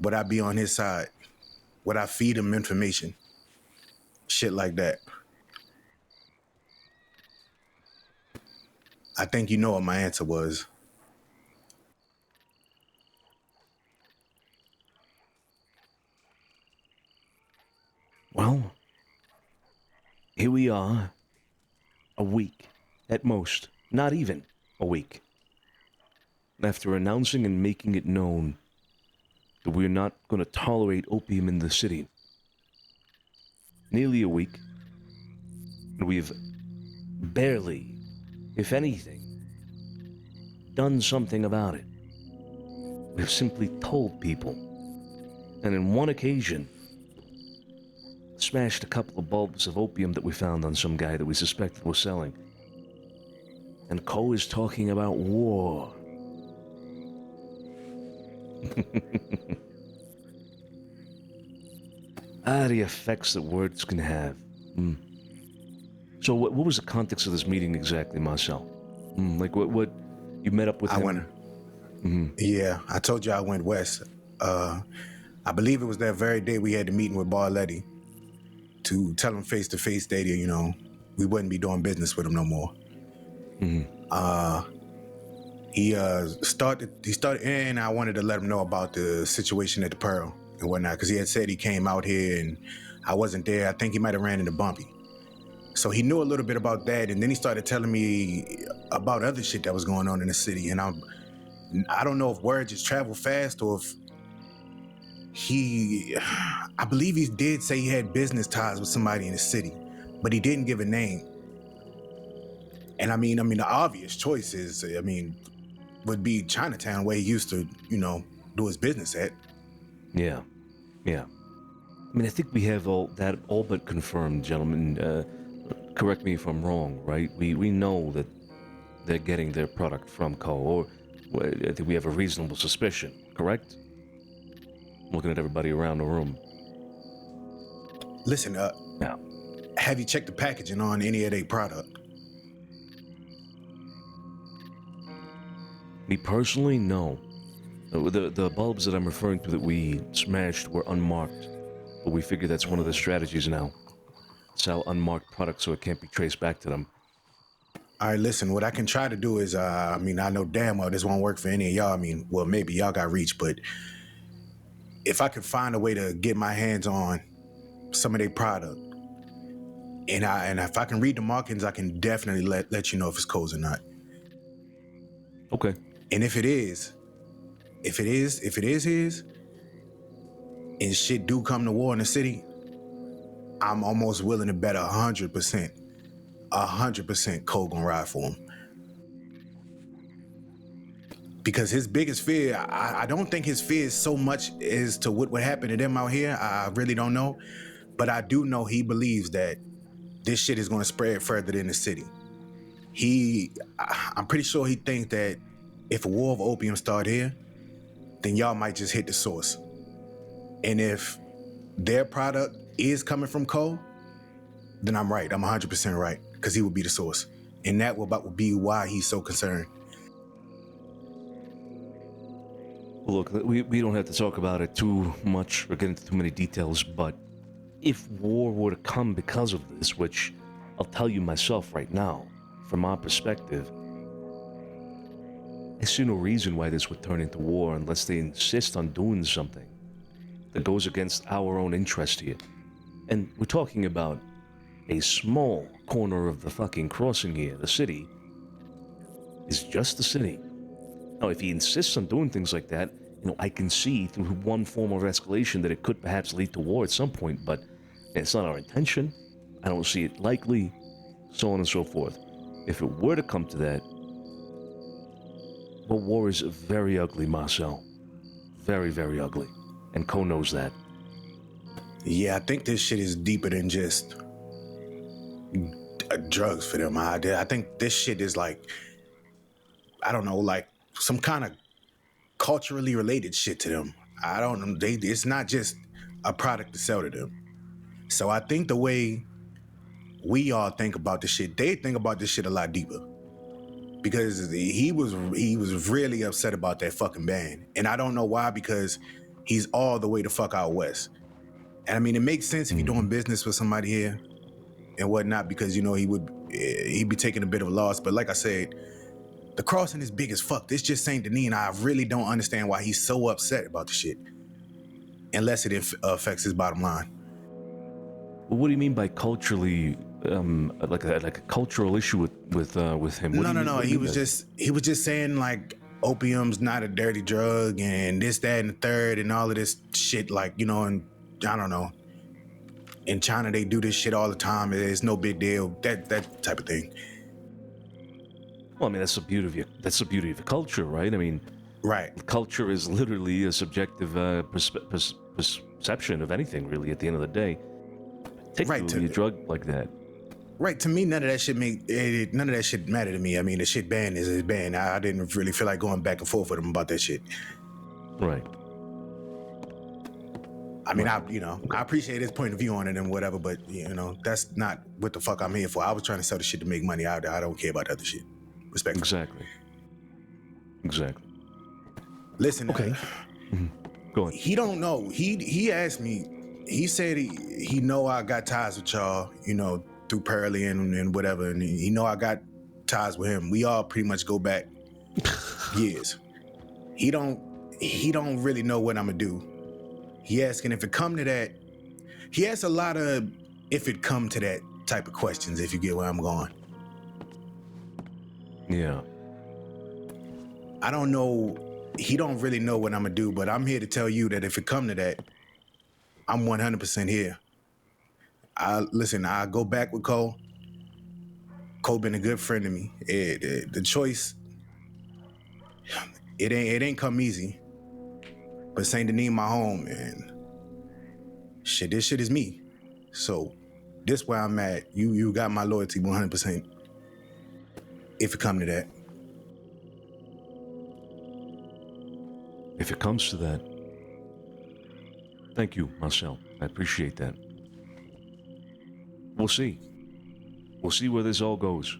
would I be on his side? Would I feed him information? Shit like that. I think you know what my answer was. Well, here we are, a week at most, not even a week, after announcing and making it known that we're not going to tolerate opium in the city. Nearly a week, and we've barely, if anything, done something about it. We've simply told people, and in one occasion, smashed a couple of bulbs of opium that we found on some guy that we suspected was selling. And Ko is talking about war. The effects that words can have. So what was the context of this meeting exactly, Marcel? Like what you met up with him? Yeah, I told you I went west. I believe it was that very day we had the meeting with Barletti to tell him face to face that, you know, we wouldn't be doing business with him no more. He started, and I wanted to let him know about the situation at the Pearl and whatnot, because he had said he came out here and I wasn't there. I think he might have ran into Bumpy. So he knew a little bit about that, and then he started telling me about other shit that was going on in the city, and I don't know if word just traveled fast or if I believe he did say he had business ties with somebody in the city, but he didn't give a name. And I mean, the obvious choice is, would be Chinatown, where he used to, do his business at. Yeah. I mean, I think we have all but confirmed, gentlemen. Correct me if I'm wrong, right? We know that they're getting their product from Ko, or I think we have a reasonable suspicion, correct? Looking at everybody around the room. Listen, yeah. Have you checked the packaging on any of their product? Me personally, no. The bulbs that I'm referring to that we smashed were unmarked, but we figure that's one of the strategies now. Sell unmarked products so it can't be traced back to them. All right, listen, what I can try to do is, I know damn well this won't work for any of y'all. Well, maybe y'all got reach, but if I could find a way to get my hands on some of their product, and if I can read the markings, I can definitely let you know if it's Ko's or not. Okay. And if it is his, and shit do come to war in the city, I'm almost willing to bet 100% Cole gonna ride for him. Because his biggest fear, I don't think his fear is so much as to what would happen to them out here. I really don't know. But I do know he believes that this shit is gonna spread further than the city. I'm pretty sure he thinks that if a war of opium start here, then y'all might just hit the source. And if their product is coming from Cole, then I'm right. I'm 100% right, because he would be the source. And that would be why he's so concerned. Well, look, we don't have to talk about it too much or get into too many details, but if war were to come because of this, which I'll tell you myself right now, from our perspective, I see no reason why this would turn into war unless they insist on doing something that goes against our own interest here. And we're talking about a small corner of the fucking crossing here. The city is just the city. Now, if he insists on doing things like that, I can see through one form of escalation that it could perhaps lead to war at some point, but it's not our intention. I don't see it likely, so on and so forth. If it were to come to that, well, war is very ugly, Marcel. Very, very ugly. And Ko knows that. Yeah, I think this shit is deeper than just drugs for them. I think this shit is like, I don't know, like some kind of culturally related shit to them. I don't know. It's not just a product to sell to them. So I think the way we all think about this shit, they think about this shit a lot deeper. Because he was really upset about that fucking ban. And I don't know why, because he's all the way the fuck out west. And I mean, it makes sense if you're doing business with somebody here and whatnot, because, he'd be taking a bit of a loss. But like I said, the crossing is big as fuck. This just Saint Denis, and I really don't understand why he's so upset about the shit. Unless it affects his bottom line. Well, what do you mean by culturally, like a cultural issue with him? No. He was just saying like opium's not a dirty drug and this, that, and the third and all of this shit. Like, and I don't know. In China, they do this shit all the time. It's no big deal. That type of thing. Well, I mean, that's the beauty of the culture, right? I mean, right. Culture is literally a subjective perception of anything, really. At the end of the day, particularly a drug like that. Right. To me, none of that shit mattered to me. I mean, the shit banned is banned. I didn't really feel like going back and forth with him about that shit. Right. I mean, I appreciate his point of view on it and whatever, but that's not what the fuck I'm here for. I was trying to sell the shit to make money. I don't care about the other shit. Respectfully. Exactly. Listen. Okay. Go on. He don't know. He asked me. He said he know I got ties with y'all. Through Pearly and whatever, and he know I got ties with him. We all pretty much go back years. He don't really know what I'm gonna do. He asking if it come to that. He asks a lot of if it come to that type of questions, if you get where I'm going. Yeah. I don't know. He don't really know what I'm gonna do, but I'm here to tell you that if it come to that, I'm 100% here. I go back with Cole. Cole been a good friend to me. The choice, it ain't come easy. But Saint Denis my home, and shit, this shit is me. So this where I'm at. You got my loyalty 100%. If it come to that. If it comes to that. Thank you, Marcel. I appreciate that. We'll see. We'll see where this all goes.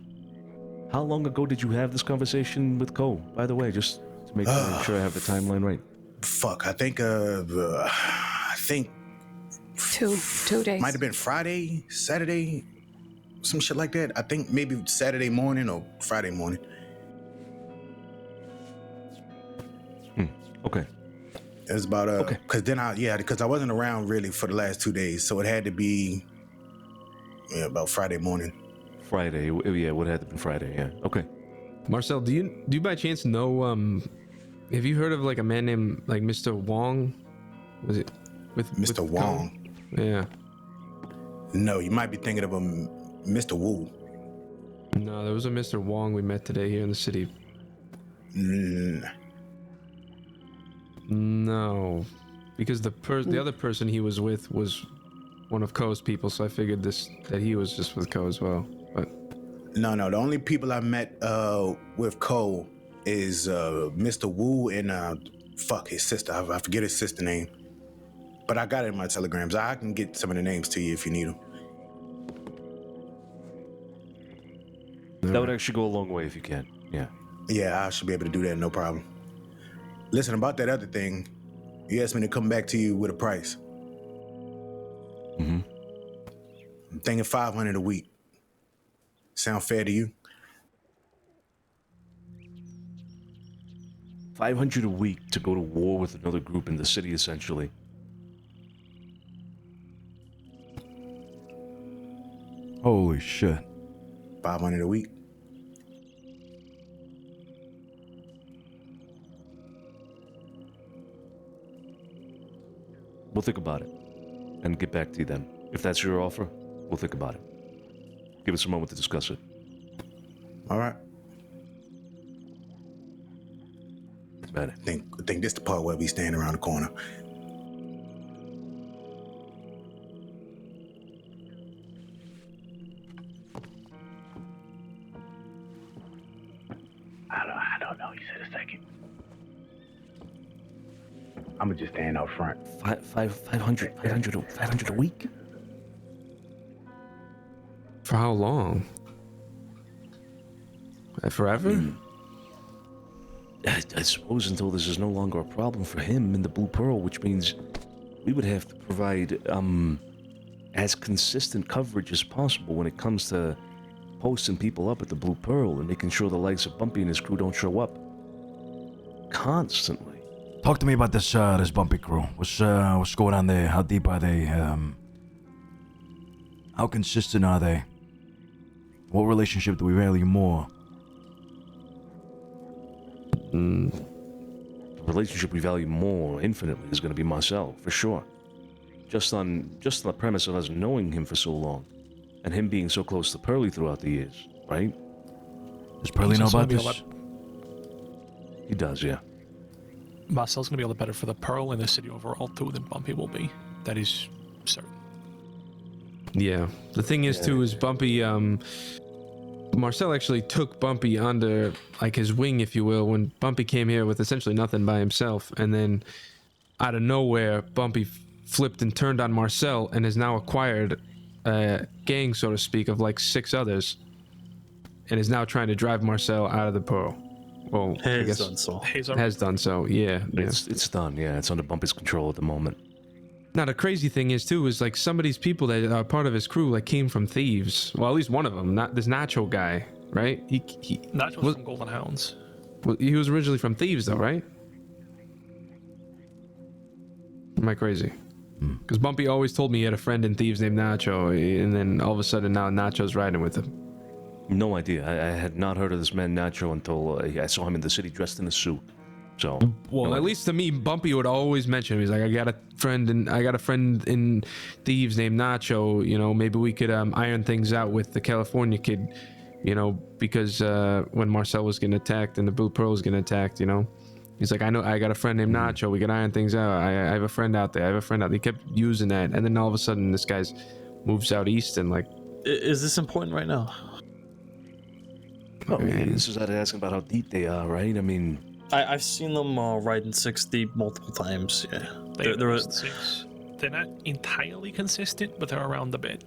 How long ago did you have this conversation with Cole? By the way, just to make sure I have the timeline right. Fuck, I think 2 days. Might have been Friday, Saturday, some shit like that. I think maybe Saturday morning or Friday morning. Okay. It was about because I wasn't around really for the last 2 days, so it had to be about Friday morning. Friday, yeah, it would have to be Friday, yeah. Okay. Marcel, do you by chance know? Have you heard of like a man named like Mr. Wong? Was it with Mr. Wong? Yeah. No, you might be thinking of a Mr. Wu. No, there was a Mr. Wong we met today here in the city. No, because the other person he was with was one of Ko's people, so I figured that he was just with Ko as well. But no, the only people I met with Ko is Mr. Wu and his sister. I forget his sister name, but I got it in my telegrams. I can get some of the names to you if you need them. That would actually go a long way if you can. Yeah. Yeah, I should be able to do that, no problem. Listen, about that other thing, he asked me to come back to you with a price. Mm-hmm. I'm thinking 500 a week. Sound fair to you? 500 a week to go to war with another group in the city, essentially. Holy shit. 500 a week. We'll think about it and get back to you then. If that's your offer, we'll think about it. Give us a moment to discuss it. All right. Man, I think this the part where we stand around the corner. I don't know. He said a second. I'm gonna just stand out front. 500 a week? For how long? Forever? I suppose until this is no longer a problem for him in the Blue Pearl, which means we would have to provide as consistent coverage as possible when it comes to posting people up at the Blue Pearl and making sure the likes of Bumpy and his crew don't show up constantly. Talk to me about this this Bumpy crew. What's going on there? How deep are they? How consistent are they? What relationship do we value more? The relationship we value more infinitely is going to be Marcel, for sure. Just on the premise of us knowing him for so long, and him being so close to Pearly throughout the years, right? Does Pearly know about this? He does, yeah. Marcel's gonna be a lot better for the Pearl and the city overall too than Bumpy will be. That is certain. Yeah. The thing is too is Bumpy Marcel actually took Bumpy under like his wing, if you will, when Bumpy came here with essentially nothing by himself, and then out of nowhere Bumpy flipped and turned on Marcel and has now acquired a gang, so to speak, of like 6 others, and is now trying to drive Marcel out of the Pearl. Well, I guess done so. Has done so, yeah. It's done, yeah. It's under Bumpy's control at the moment. Now the crazy thing is too is like some of these people that are part of his crew like came from thieves. Well, at least one of them, not this Nacho guy, right? He Nacho's from Golden Hounds. Well, he was originally from thieves though, right? Am I crazy? Because Bumpy always told me he had a friend in thieves named Nacho, and then all of a sudden now Nacho's riding with him. No idea. I had not heard of this man Nacho until I saw him in the city dressed in a suit. So, well, at least to me, Bumpy would always mention him. He's like, I got a friend in thieves named Nacho. You know, maybe we could iron things out with the California kid. You know, because when Marcel was getting attacked and the Blue Pearl was getting attacked, you know, he's like, I got a friend named Nacho. We could iron things out. I have a friend out there. He kept using that, and then all of a sudden, this guy's moves out east and like. Is this important right now? I mean, this is asking about how deep they are, right? I mean, I've seen them riding 6 deep multiple times. Yeah, They're 6. They're not entirely consistent, but they're around a bit.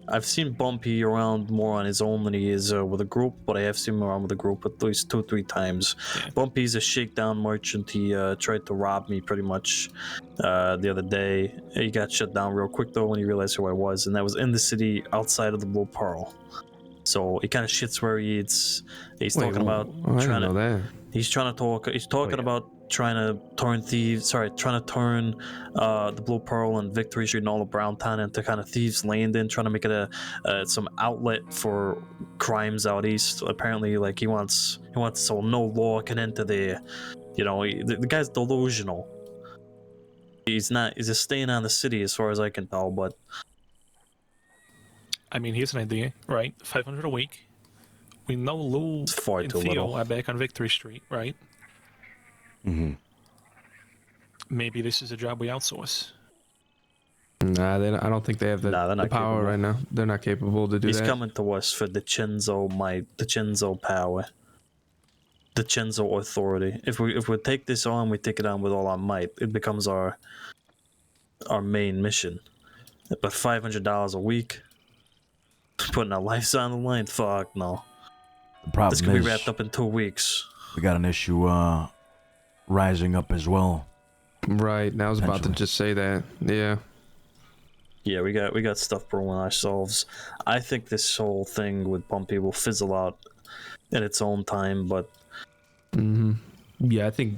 I've seen Bumpy around more on his own than he is with a group, but I have seen him around with a group at least 2-3 times. Yeah. Bumpy's a shakedown merchant. He tried to rob me pretty much the other day. He got shut down real quick though when he realized who I was, and that was in the city outside of the Blue Pearl. So he kind of shits where he eats. He's talking about trying to. He's trying to talk. He's talking about trying to turn the Blue Pearl and Victory Street and all of Browntown into kind of Thieves Landing, trying to make it some outlet for crimes out east. Apparently, like he wants so no law can enter there. You know, the guy's delusional. He's just staying on the city as far as I can tell, but. I mean, here's an idea, right? 500 a week. We know Lou and Theo are back on Victory Street, right? Mm-hmm. Maybe this is a job we outsource. Nah, I don't think they have the power capable. Right now. They're not capable to do that. He's coming to us for DiCenzo power. DiCenzo authority. If we take this on, we take it on with all our might. It becomes our main mission. But $500 a week, putting our lives on the line, fuck no. The problem this could be wrapped up in 2 weeks. We got an issue rising up as well. Right. I was about to Potentially. just say that. Yeah. Yeah, we got stuff brewing ourselves. I think this whole thing with Bumpy will fizzle out in its own time, but Yeah, I think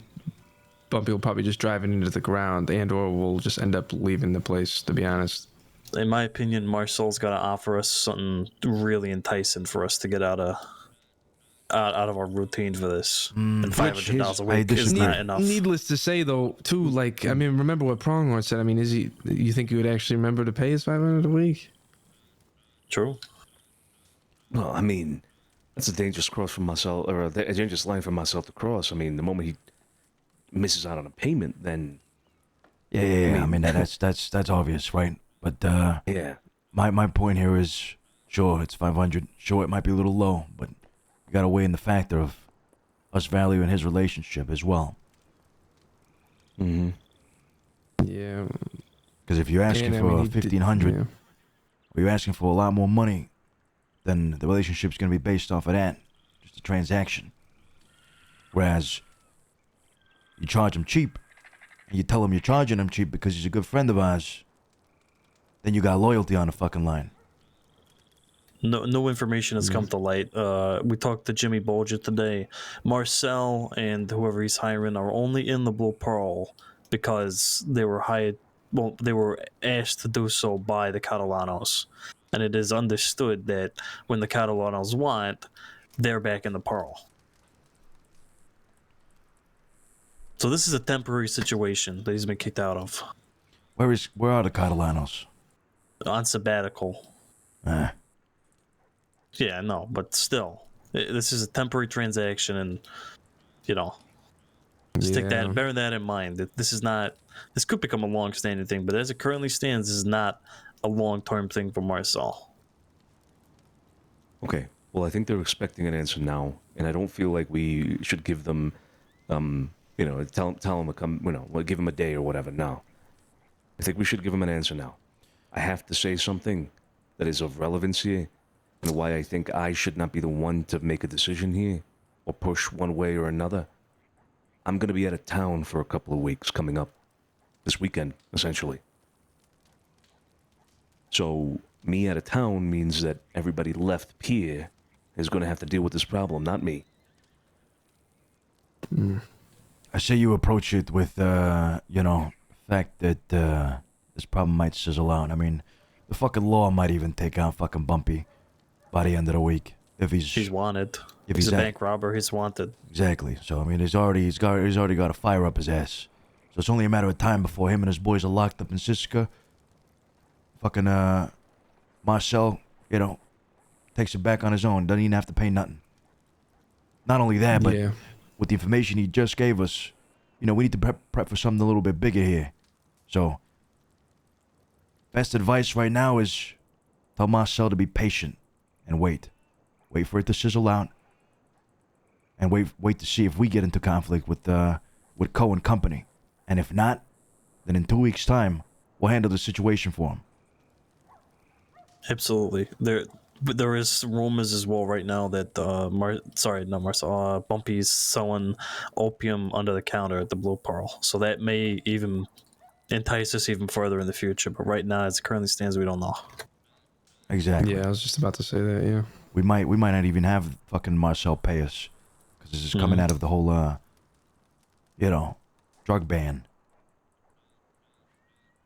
Bumpy will probably just drive it into the ground, and/or we'll just end up leaving the place. To be honest. in my opinion, Marcel's got to offer us something really enticing for us to get out of our routine for this. And $500 a week is not enough. Needless to say, though, too, like, I mean, remember what Pronghorn said. I mean, you think he would actually remember to pay us $500 a week? True. Well, I mean, that's a dangerous cross for myself, or a dangerous line for myself to cross. I mean, the moment he misses out on a payment, then Yeah. I mean, that's obvious, right? But yeah, my point here is, sure, it's 500. Sure, it might be a little low, but you gotta weigh in the factor of us valuing his relationship as well. Mm-hmm. Yeah. Because if you're asking for 1,500, or you're asking for a lot more money, then the relationship's gonna be based off of that, just a transaction. Whereas you charge him cheap, and you tell him you're charging him cheap because he's a good friend of ours, then you got loyalty on the fucking line. No information has come to light. We talked to Jimmy Bolger today. Marcel and whoever he's hiring are only in the Blue Pearl because they were hired. Well, they were asked to do so by the Catalanos, and it is understood that when the Catalanos want, they're back in the Pearl. So this is a temporary situation that he's been kicked out of. Where are the Catalanos? On sabbatical. Yeah, no, but still, this is a temporary transaction, and just take that, bear that in mind. That this could become a long-standing thing, but as it currently stands, this is not a long-term thing for Marcel. Okay. Well, I think they're expecting an answer now, and I don't feel like we should give them, tell them to come, we'll give them a day or whatever. No. I think we should give them an answer now. I have to say something that is of relevance here, and why I think I should not be the one to make a decision here, or push one way or another. I'm going to be out of town for a couple of weeks coming up, this weekend, essentially. So, me out of town means that everybody left Pier is going to have to deal with this problem, not me. I say you approach it with, the fact that this problem might sizzle out. I mean, the fucking law might even take out fucking Bumpy by the end of the week if he's wanted. If he's a bank robber, he's wanted. Exactly. So I mean, he's already got a fire up his ass. So it's only a matter of time before him and his boys are locked up in Siska. Fucking Marcel, takes it back on his own. Doesn't even have to pay nothing. Not only that, but with the information he just gave us, we need to prep for something a little bit bigger here. So, best advice right now is tell Marcel to be patient and wait. Wait for it to sizzle out. And wait to see if we get into conflict with Coe and company. And if not, then in 2 weeks' time, we'll handle the situation for him. Absolutely. There is rumors as well right now that Bumpy's selling opium under the counter at the Blue Pearl. So that may even entice us even further in the future. But right now, as it currently stands, we don't know. Exactly. Yeah, I was just about to say that. Yeah. We might not even have fucking Marcel pay us, because this is coming out of the whole, drug ban.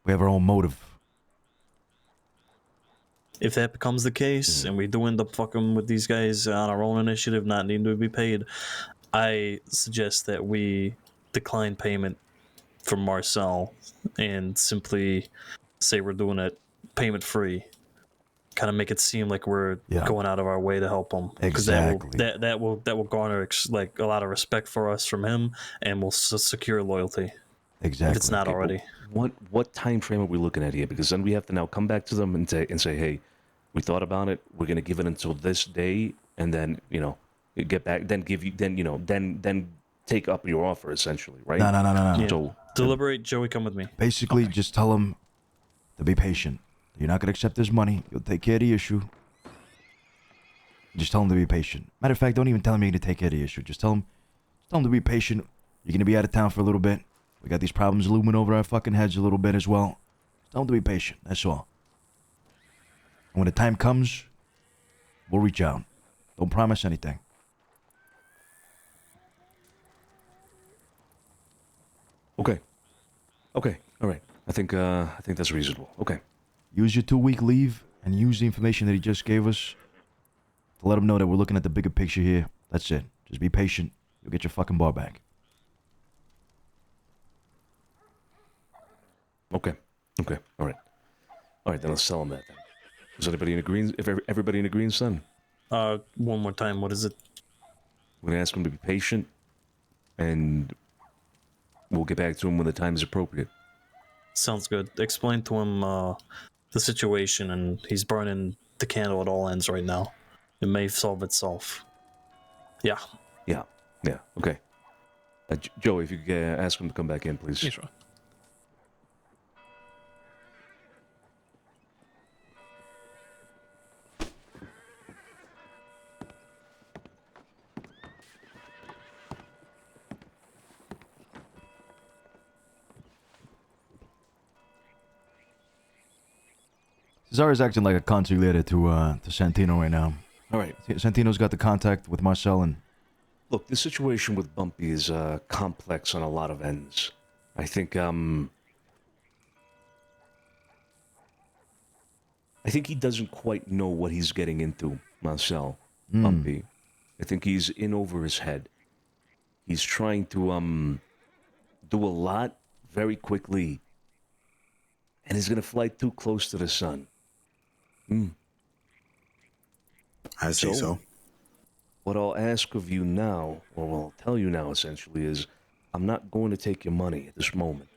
We have our own motive. If that becomes the case, and we do end up fucking with these guys on our own initiative, not needing to be paid, I suggest that we decline payment from Marcel and simply say we're doing it payment free. Kind of make it seem like we're going out of our way to help him. Exactly. That will garner a lot of respect for us from him, and will secure loyalty. Exactly. If it's not already. What time frame are we looking at here? Because then we have to now come back to them and say, hey, we thought about it. We're gonna give it until this day, and then get back. Then then take up your offer, essentially, right? No. Yeah. So Deliberate, Joey. Come with me. Basically, just tell him to be patient. You're not gonna accept his money. You'll take care of the issue. Just tell him to be patient. Matter of fact, don't even tell him you're gonna take care of the issue. Just tell him to be patient. You're gonna be out of town for a little bit. We got these problems looming over our fucking heads a little bit as well. Tell them to be patient, that's all. And when the time comes, we'll reach out. Don't promise anything. Okay. Okay. All right. I think that's reasonable. Okay. Use your 2-week leave and use the information that he just gave us to let him know that we're looking at the bigger picture here. That's it. Just be patient. You'll get your fucking bar back. Okay. Okay. All right. All right. Then let's tell him that. Then. Is anybody in agreement? If everybody in agreement, then? One more time. What is it? We're gonna ask him to be patient, and we'll get back to him when the time is appropriate. Sounds good. Explain to him the situation, and he's burning the candle at all ends right now. It may solve itself. Yeah. Yeah. Yeah. Okay. Joey, if you could ask him to come back in, please. Yeah, sure. Cesare's acting like a consigliere to Santino right now. All right. Santino's got the contact with Marcel and... Look, the situation with Bumpy is complex on a lot of ends. I think he doesn't quite know what he's getting into, Marcel, Bumpy. I think he's in over his head. He's trying to do a lot very quickly, and he's going to fly too close to the sun. I say so. What I'll ask of you now, or what I'll tell you now essentially, is I'm not going to take your money at this moment.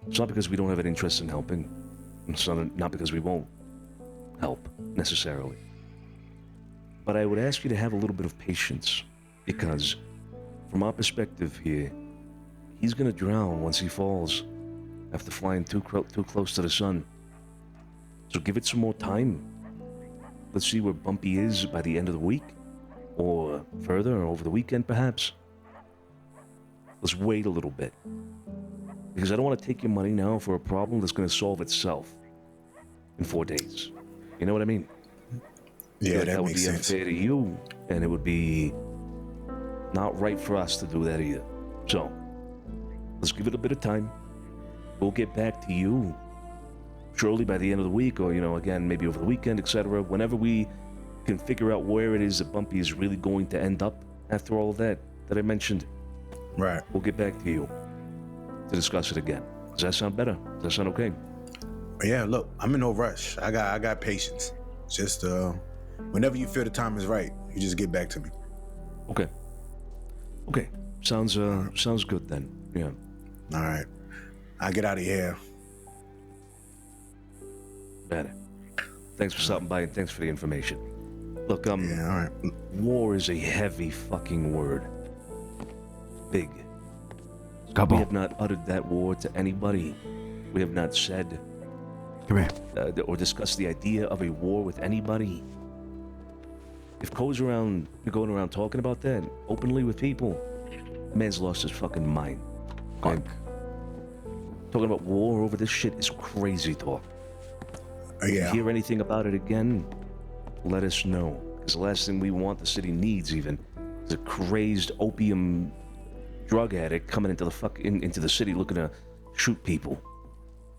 It's not because we don't have an interest in helping. It's not because we won't help, necessarily. But I would ask you to have a little bit of patience, because from our perspective here, he's going to drown once he falls after flying too close to the sun. So give it some more time. Let's see where Bumpy is by the end of the week. Or further, or over the weekend, perhaps. Let's wait a little bit. Because I don't want to take your money now for a problem that's going to solve itself in 4 days. You know what I mean? Yeah, that would makes be sense. unfair to you, and it would be not right for us to do that either. So, let's give it a bit of time. We'll get back to you surely by the end of the week, or, again, maybe over the weekend, etc. Whenever we can figure out where it is that Bumpy is really going to end up after all of that I mentioned. Right. We'll get back to you to discuss it again. Does that sound better? Does that sound okay? Yeah, look, I'm in no rush. I got patience. Just whenever you feel the time is right, you just get back to me. Okay. Okay. Sounds good then. Yeah. All right. I'll get out of here. Better. Thanks for stopping by and thanks for the information. Look, Yeah, all right. war is a heavy fucking word. Big. Couple. We have not uttered that word to anybody. We have not said Come here. or discussed the idea of a war with anybody. If Cole's going around talking about that openly with people, the man's lost his fucking mind. Okay? Talking about war over this shit is crazy talk. If you Yeah. hear anything about it again, let us know. Because the last thing we want the city needs even is a crazed opium drug addict coming into the city looking to shoot people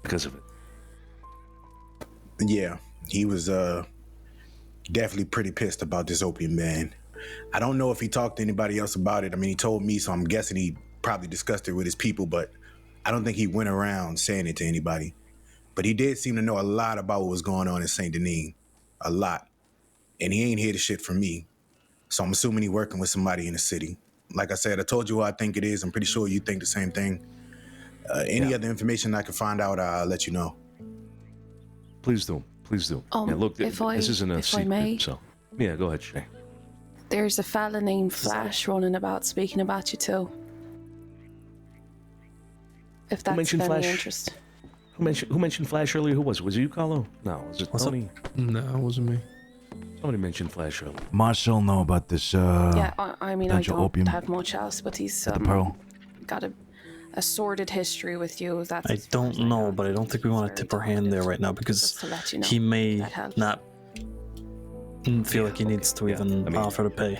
because of it. Yeah, he was definitely pretty pissed about this opium ban. I don't know if he talked to anybody else about it. I mean, he told me, so I'm guessing he probably discussed it with his people, but I don't think he went around saying it to anybody. But he did seem to know a lot about what was going on in St. Denis. A lot. And he ain't hear the shit from me. So I'm assuming he's working with somebody in the city. Like I said, I told you who I think it is. I'm pretty sure you think the same thing. Any other information I can find out, I'll let you know. Please do. Please do. Yeah, look, this isn't a secret, may. so... Yeah, go ahead, Shay. There's a fella named Flash running about speaking about you too. If that's mentioned of any Flash? interest. Who mentioned Flash earlier? Who was it? Was it you, Carlo? No, was it Tony? No, it wasn't me. Somebody mentioned Flash earlier. Marcel know about this, Yeah, I mean, I potential don't opium have much else, but he's the Pearl. got a sordid history with you. That's I don't know, but I don't think we want to tip our hand there right now because just to let you know. he may That helps. not feel like he needs to even offer to pay.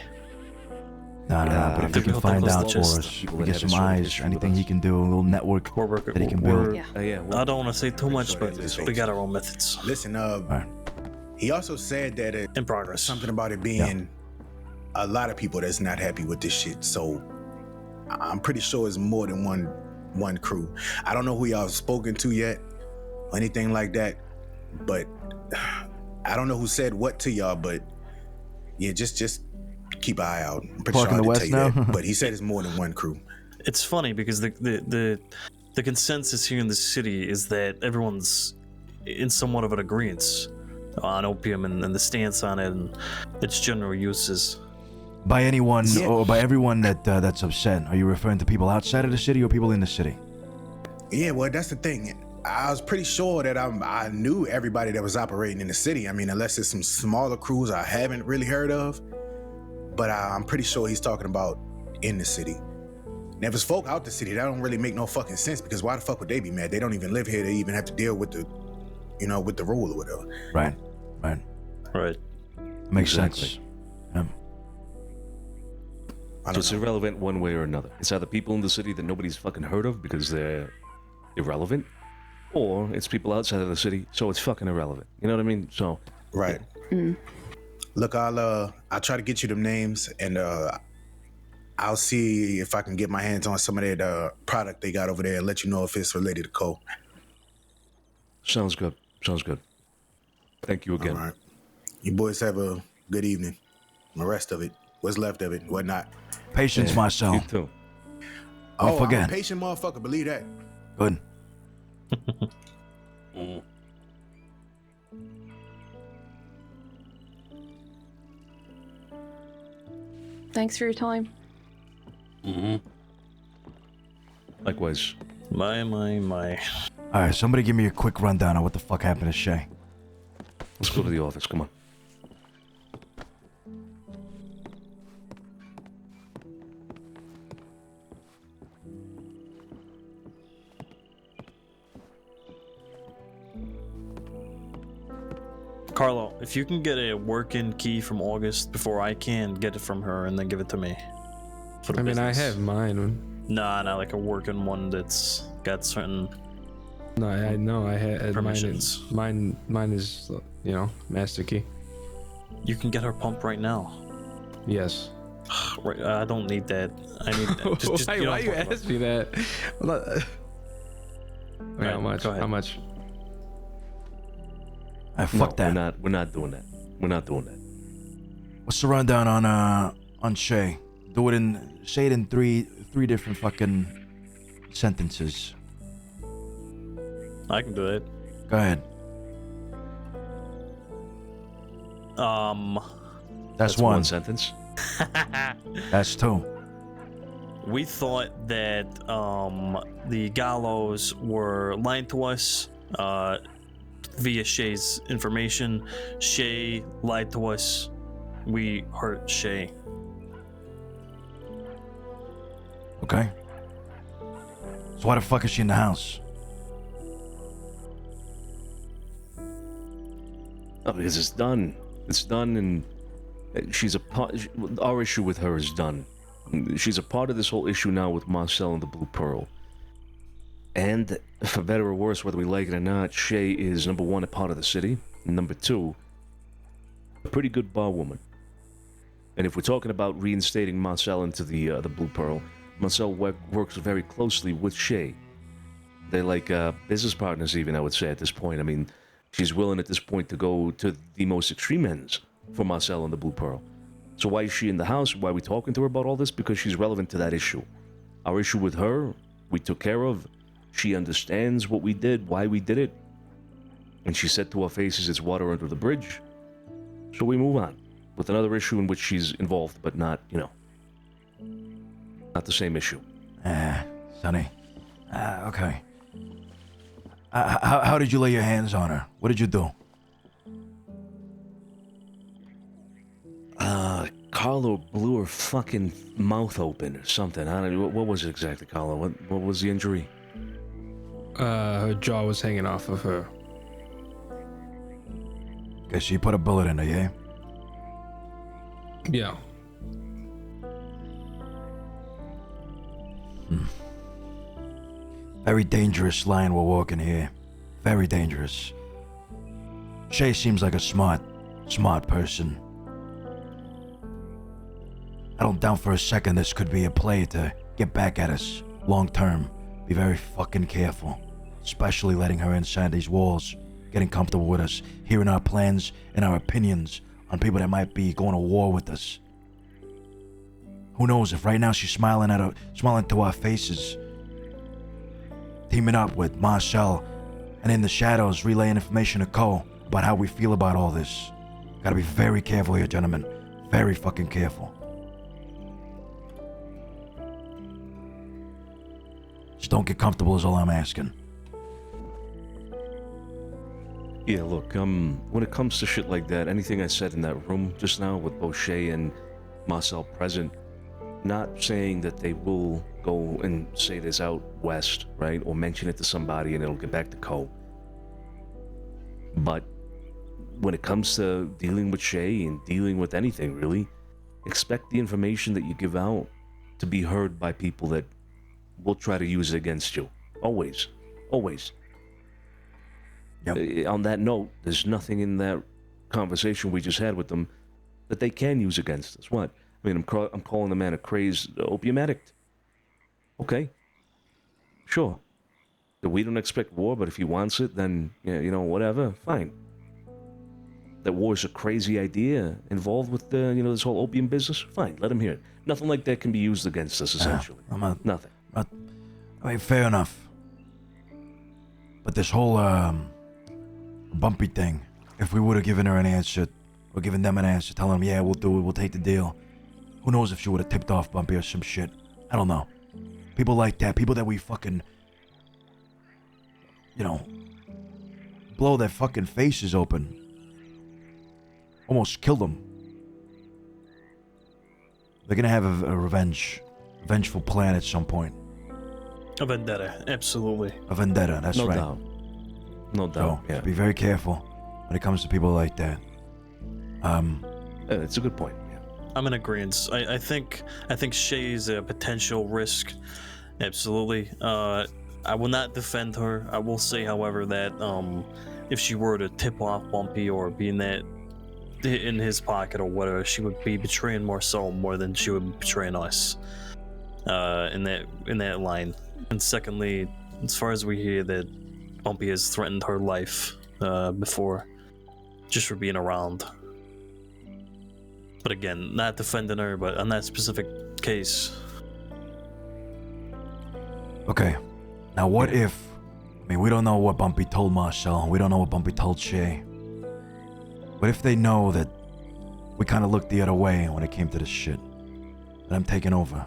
No, but if he can find out for us, we get some eyes, anything he can do, a little network that he can build. I don't want to say too much, but we got our own methods. Listen, he also said that in progress. Something about it being a lot of people that's not happy with this shit. So I'm pretty sure it's more than one crew. I don't know who y'all have spoken to yet or anything like that, but I don't know who said what to y'all, but yeah, just keep an eye out. I'm pretty sure I didn't tell you that, but he said it's more than one crew. It's funny because the consensus here in the city is that everyone's in somewhat of an agreement on opium and the stance on it and its general uses. By anyone or by everyone that's upset, are you referring to people outside of the city or people in the city? Yeah, well, that's the thing. I was pretty sure that I knew everybody that was operating in the city. I mean, unless it's some smaller crews I haven't really heard of. But I'm pretty sure he's talking about in the city. And if it's folk out the city, that don't really make no fucking sense because why the fuck would they be mad? They don't even live here. They even have to deal with the, with the rule or whatever. Right. Makes sense. So it's irrelevant one way or another. It's either people in the city that nobody's fucking heard of because they're irrelevant, or it's people outside of the city, so it's fucking irrelevant. You know what I mean? So right. Look, I'll try to get you them names, and I'll see if I can get my hands on some of that product they got over there and let you know if it's related to coke. Sounds good. Thank you again. All right. You boys have a good evening. The rest of it, what's left of it, whatnot. Patience, Marcel. You too. Don't forget. I'm a patient motherfucker, believe that. Good. Thanks for your time. Likewise. My. All right, somebody give me a quick rundown on what the fuck happened to Shay. Let's go to the office. Come on. Carlo, if you can get a working key from August before I can get it from her and then give it to me. I mean, I have mine. Nah, not like a working one that's got certain. No, I know I had permissions. Mine is, master key. You can get her pump right now. Yes. Right, I don't need that. I need just why you ask me that? Wait, how much? Go ahead. How much? Fuck that. We're not doing that. We're not doing that. What's the rundown on Shay? Say it in three different fucking sentences. I can do it. Go ahead. That's one sentence. That's two. We thought that the Gallows were lying to us via Shay's information. Shay lied to us. We hurt Shay. Okay. So why the fuck is she in the house? Oh, because it's done. It's done, and she's a part. Our issue with her is done. She's a part of this whole issue now with Marcel and the Blue Pearl. And for better or worse, whether we like it or not, Shay is, number one, a part of the city, and number two, a pretty good bar woman. And if we're talking about reinstating Marcel into the Blue Pearl, Marcel works very closely with Shay. They're like business partners, even, I would say, at this point. I mean, she's willing at this point to go to the most extreme ends for Marcel and the Blue Pearl. So why is she in the house? Why are we talking to her about all this? Because she's relevant to that issue. Our issue with her, we took care of. She understands what we did, why we did it. And she said to our faces, it's water under the bridge. So we move on with another issue in which she's involved, but not, not the same issue. Sonny. Okay. How did you lay your hands on her? What did you do? Carlo blew her fucking mouth open or something. I don't know. What was it exactly, Carlo? What was the injury? Her jaw was hanging off of her. Guess she put a bullet in her, yeah? Yeah. Very dangerous line we're walking here. Very dangerous. Shay seems like a smart person. I don't doubt for a second this could be a play to get back at us long term. Be very fucking careful. Especially letting her inside these walls, getting comfortable with us, hearing our plans and our opinions on people that might be going to war with us. Who knows if right now she's smiling to our faces, teaming up with Marcel, and in the shadows relaying information to Cole about how we feel about all this. Gotta be very careful here, gentlemen. Very fucking careful. Just don't get comfortable is all I'm asking. Yeah, look, when it comes to shit like that, anything I said in that room just now with both Shay and Marcel present, not saying that they will go and say this out west, right? Or mention it to somebody and it'll get back to Cole. But when it comes to dealing with Shay and dealing with anything, really, expect the information that you give out to be heard by people that will try to use it against you. Always. Always. Yep. On that note, there's nothing in that conversation we just had with them that they can use against us. What? I mean, I'm calling the man a crazed opium addict. Okay. Sure. We don't expect war, but if he wants it, then, you know, whatever, fine. That war is a crazy idea involved with, this whole opium business, fine, let him hear it. Nothing like that can be used against us, essentially. Nothing. I mean, fair enough. But this whole, Bumpy thing, if we would have given her an answer, or given them an answer, telling them, yeah, we'll do it, we'll take the deal. Who knows if she would have tipped off Bumpy or some shit. I don't know. People like that, people that we fucking, blow their fucking faces open. Almost kill them. They're gonna have a vengeful plan at some point. A vendetta, absolutely. A vendetta, that's right. No doubt. No doubt, So, be very careful when it comes to people like that. It's a good point. Yeah. I'm in agreement. I think Shay's a potential risk. Absolutely. I will not defend her. I will say, however, that if she were to tip off Bumpy or be in his pocket or whatever, she would be betraying more than she would be betraying us. In that line. And secondly, as far as we hear that Bumpy has threatened her life before, just for being around. But again, not defending her, but on that specific case. Okay. Now what if... we don't know what Bumpy told Marcel. We don't know what Bumpy told Shay. What if they know that we kind of looked the other way when it came to this shit? That I'm taking over.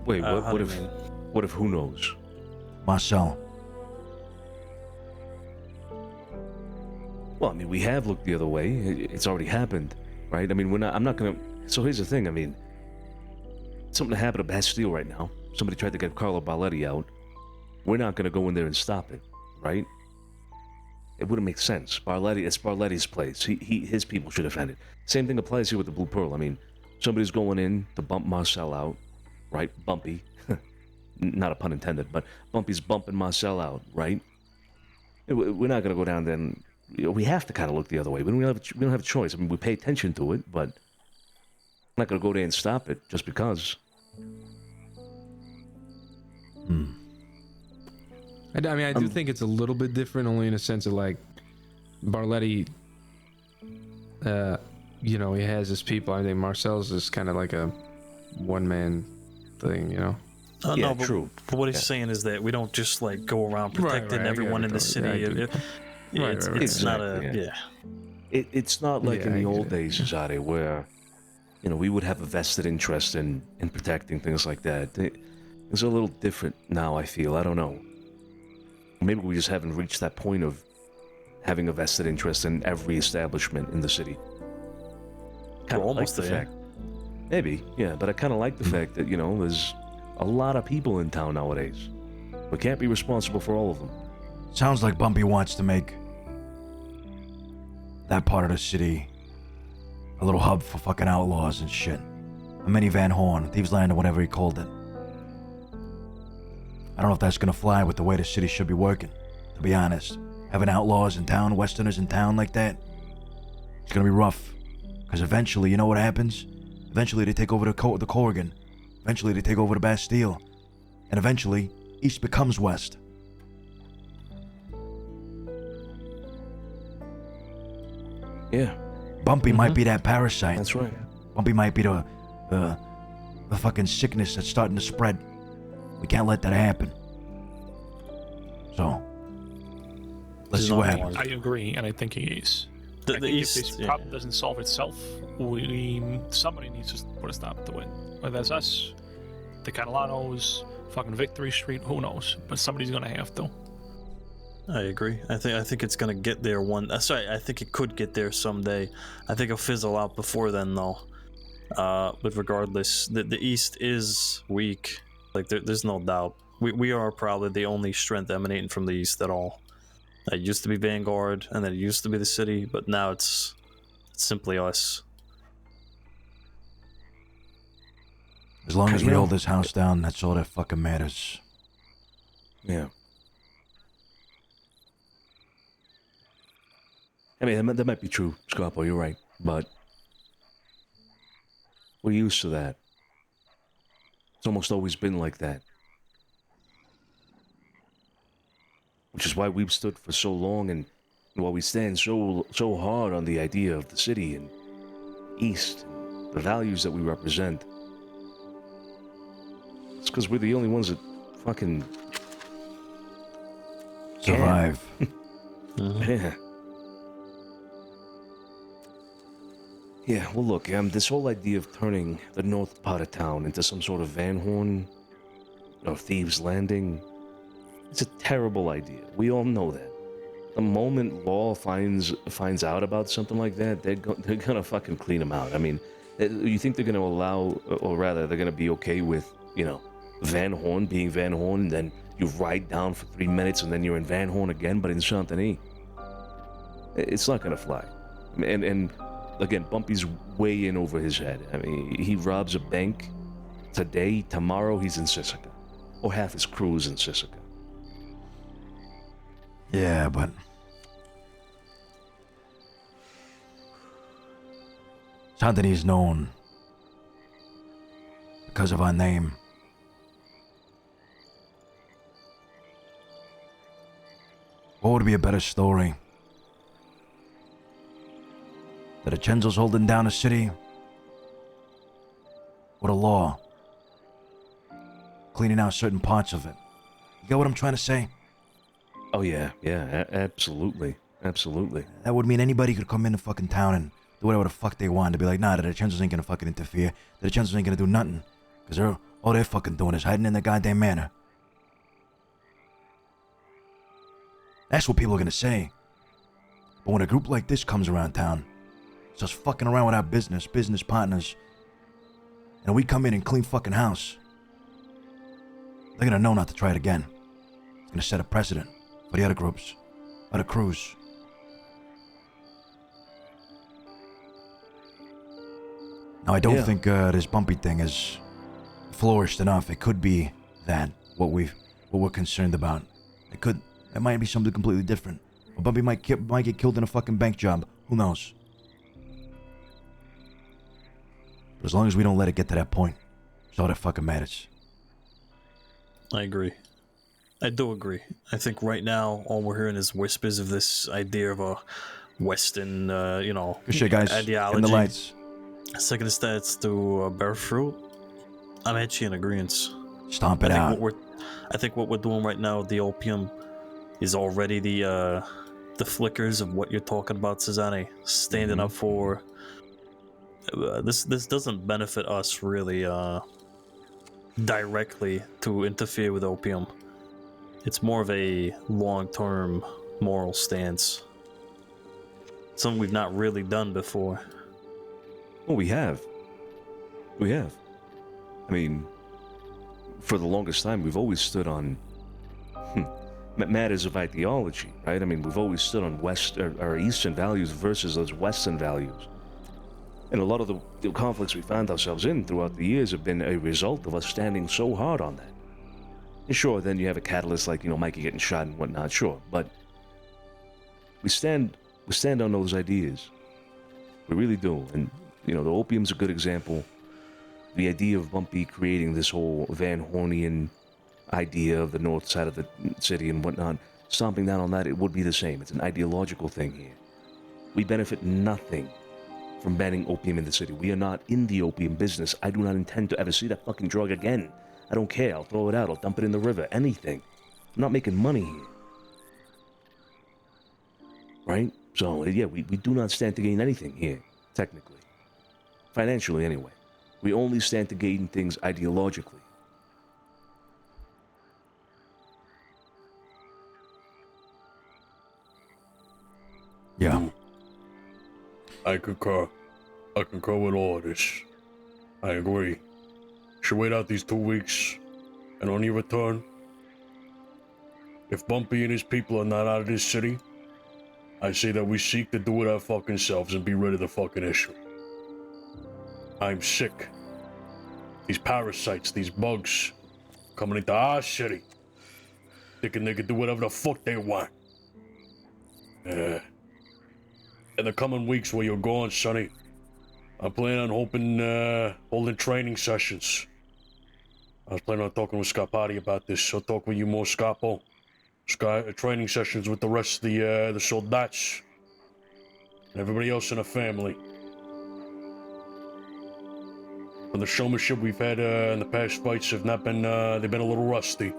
Wait, what if who knows? Marcel. Well, we have looked the other way. It's already happened, right? I'm not gonna... So here's the thing, something happened at Bastille right now. Somebody tried to get Carlo Balletti out. We're not gonna go in there and stop it, right? It wouldn't make sense. It's Barletti's place. His people should defend it. Same thing applies here with the Blue Pearl. Somebody's going in to bump Marcel out, right? Bumpy. Not a pun intended, but Bumpy's bumping Marcel out, right? We're not gonna go down there and... we have to kind of look the other way. We don't have a choice. We pay attention to it, but I'm not going to go there and stop it just because. I do think it's a little bit different, only in a sense of Barletti, he has his people. I think Marcel's is kind of like a one-man thing, Yeah, no, true. But what he's saying is that we don't just go around protecting everyone in the city. It's not a... It's not like in the old days, Cesare, where we would have a vested interest in protecting things like that. It's a little different now, I feel. I don't know. Maybe we just haven't reached that point of having a vested interest in every establishment in the city. Kind of like the fact. Maybe, yeah, but I kind of like the fact that, you know, there's a lot of people in town nowadays. We can't be responsible for all of them. Sounds like Bumpy wants to make that part of the city a little hub for fucking outlaws and shit. A mini Van Horn, Thieves Land, or whatever he called it. I don't know if that's gonna fly with the way the city should be working, to be honest. Having outlaws in town, Westerners in town like that, it's gonna be rough. Because eventually, you know what happens? Eventually they take over the Corrigan. Eventually they take over the Bastille. And eventually, East becomes West. Yeah. Bumpy might be that parasite. That's right. Bumpy might be the fucking sickness that's starting to spread. We can't let that happen. So, let's see what happens. I agree, and I think he is. The East, East, if this problem doesn't solve itself, somebody needs to put a stop to it. Whether that's us, the Catalanos, fucking Victory Street, who knows? But somebody's gonna have to. I agree. I think it's gonna get there I think it could get there someday. I think it'll fizzle out before then, though. But regardless, the East is weak. Like there's no doubt. We are probably the only strength emanating from the East at all. It used to be Vanguard, and then it used to be the city, but now it's simply us. As long as we hold this house down, that's all that fucking matters. Yeah. I mean, that might be true, Scarpo, you're right, but we're used to that. It's almost always been like that. Which is why we've stood for so long and why we stand so hard on the idea of the city and East, and the values that we represent. It's because we're the only ones that fucking survive. Yeah. Yeah, well look, this whole idea of turning the north part of town into some sort of Van Horn or Thieves Landing, it's a terrible idea. We all know that. The moment law finds out about something like that, they're gonna fucking clean them out. I mean, you think they're gonna allow, or rather, they're gonna be okay with, you know, Van Horn being Van Horn, and then you ride down for 3 minutes, and then you're in Van Horn again, but in Saint-Denis? It's not gonna fly. And again, Bumpy's way in over his head. I mean, he robs a bank today, tomorrow he's in Sisika. Or half his crew is in Sisika. Yeah, but Saint-Denis is known because of our name. What would be a better story? That DiCenzo's holding down a city with a law, cleaning out certain parts of it. You get what I'm trying to say? Oh yeah, absolutely. That would mean anybody could come into fucking town and do whatever the fuck they want. To be like, nah, the DiCenzo's ain't gonna fucking interfere. The DiCenzo's ain't gonna do nothing. Because all they're fucking doing is hiding in their goddamn manor. That's what people are gonna say. But when a group like this comes around town, just fucking around with our business partners, and we come in and clean fucking house, they're gonna know not to try it again. It's gonna set a precedent for the other groups, other crews. Now, I don't think this Bumpy thing is flourished enough. It could be that what we're concerned about. It might be something completely different. Or Bumpy might get killed in a fucking bank job. Who knows? But as long as we don't let it get to that point, it's all that fucking matters. I agree. I do agree. I think right now all we're hearing is whispers of this idea of a Western, Good shit, guys. ideology. In the lights. Second stats to bear fruit. I'm actually in agreement. Stomp it out. I think what we're doing right now with the opium is already the flickers of what you're talking about, Cesare. Standing up for this doesn't benefit us really directly to interfere with opium. It's more of a long-term moral stance. something we've not really done before. Well, we have. We have. I mean, for the longest time, we've always stood on matters of ideology, right? I mean, we've always stood on or Eastern values versus those Western values. And a lot of the conflicts we found ourselves in throughout the years have been a result of us standing so hard on that. And sure, then you have a catalyst like, Mikey getting shot and whatnot, sure. But we stand on those ideas. We really do. And, the opium's a good example. The idea of Bumpy creating this whole Van Hornian idea of the north side of the city and whatnot, stomping down on that, it would be the same. It's an ideological thing here. We benefit nothing from banning opium in the city. We are not in the opium business. I do not intend to ever see that fucking drug again. I don't care. I'll throw it out. I'll dump it in the river. Anything. I'm not making money here. Right? So, yeah, we do not stand to gain anything here, technically. Financially, anyway. We only stand to gain things ideologically. Yeah. I concur. I concur with all of this. I agree. Should wait out these 2 weeks, and on your return, if Bumpy and his people are not out of this city, I say that we seek to do it our fucking selves and be rid of the fucking issue. I'm sick. These parasites, these bugs, coming into our city, thinking they can do whatever the fuck they want. In the coming weeks while you're gone, Sonny, I plan on holding training sessions. I was planning on talking with Scarpati about this. I'll talk with you more, Scarpo. Training sessions with the rest of the soldats and everybody else in the family. And the showmanship we've had in the past fights have not been, they've been a little rusty.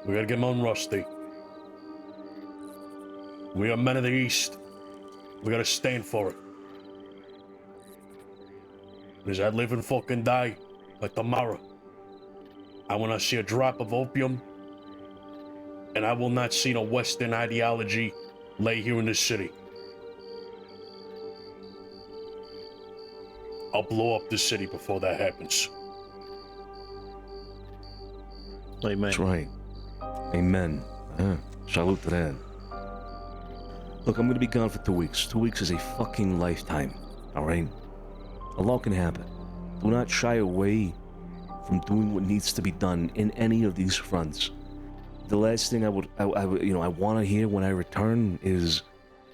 We gotta get them unrusty. We are men of the East. We gotta stand for it. As I live and fucking die, like tomorrow, I will not see a drop of opium, and I will not see no Western ideology lay here in this city. I'll blow up this city before that happens. Amen. That's right. Amen. Salute to that. Look, I'm gonna be gone for 2 weeks. 2 weeks is a fucking lifetime, alright? A lot can happen. Do not shy away from doing what needs to be done in any of these fronts. The last thing I want to hear when I return is,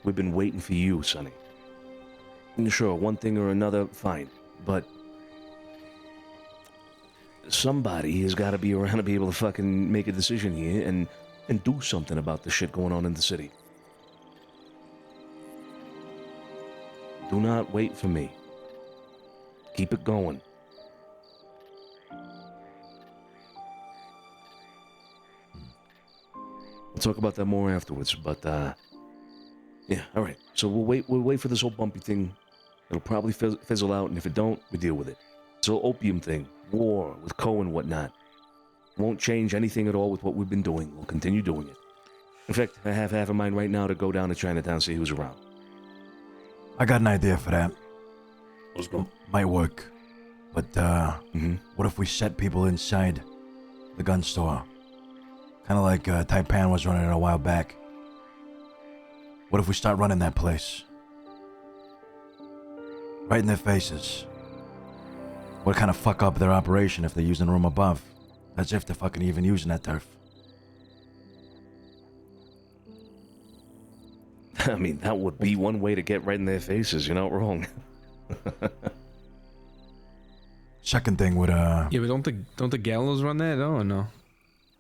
we've been waiting for you, Sonny. Sure, one thing or another, fine. But somebody has got to be around to be able to fucking make a decision here and do something about the shit going on in the city. Do not wait for me. Keep it going. We'll talk about that more afterwards, but yeah, all right. So we'll wait for this whole Bumpy thing. It'll probably fizzle out, and if it don't, we deal with it. So opium thing, war with Co and whatnot, won't change anything at all with what we've been doing. We'll continue doing it. In fact, I have half a mind right now to go down to Chinatown, see who's around. I got an idea for that. Let's go. Might work. But, what if we set people inside the gun store? Kind of like Taipan was running it a while back. What if we start running that place? Right in their faces. What kind of fuck up their operation if they're using the room above? As if they're fucking even using that turf. I mean, that would be one way to get right in their faces. You're not wrong. Second thing would Yeah, but don't the Gallows run that though, or no?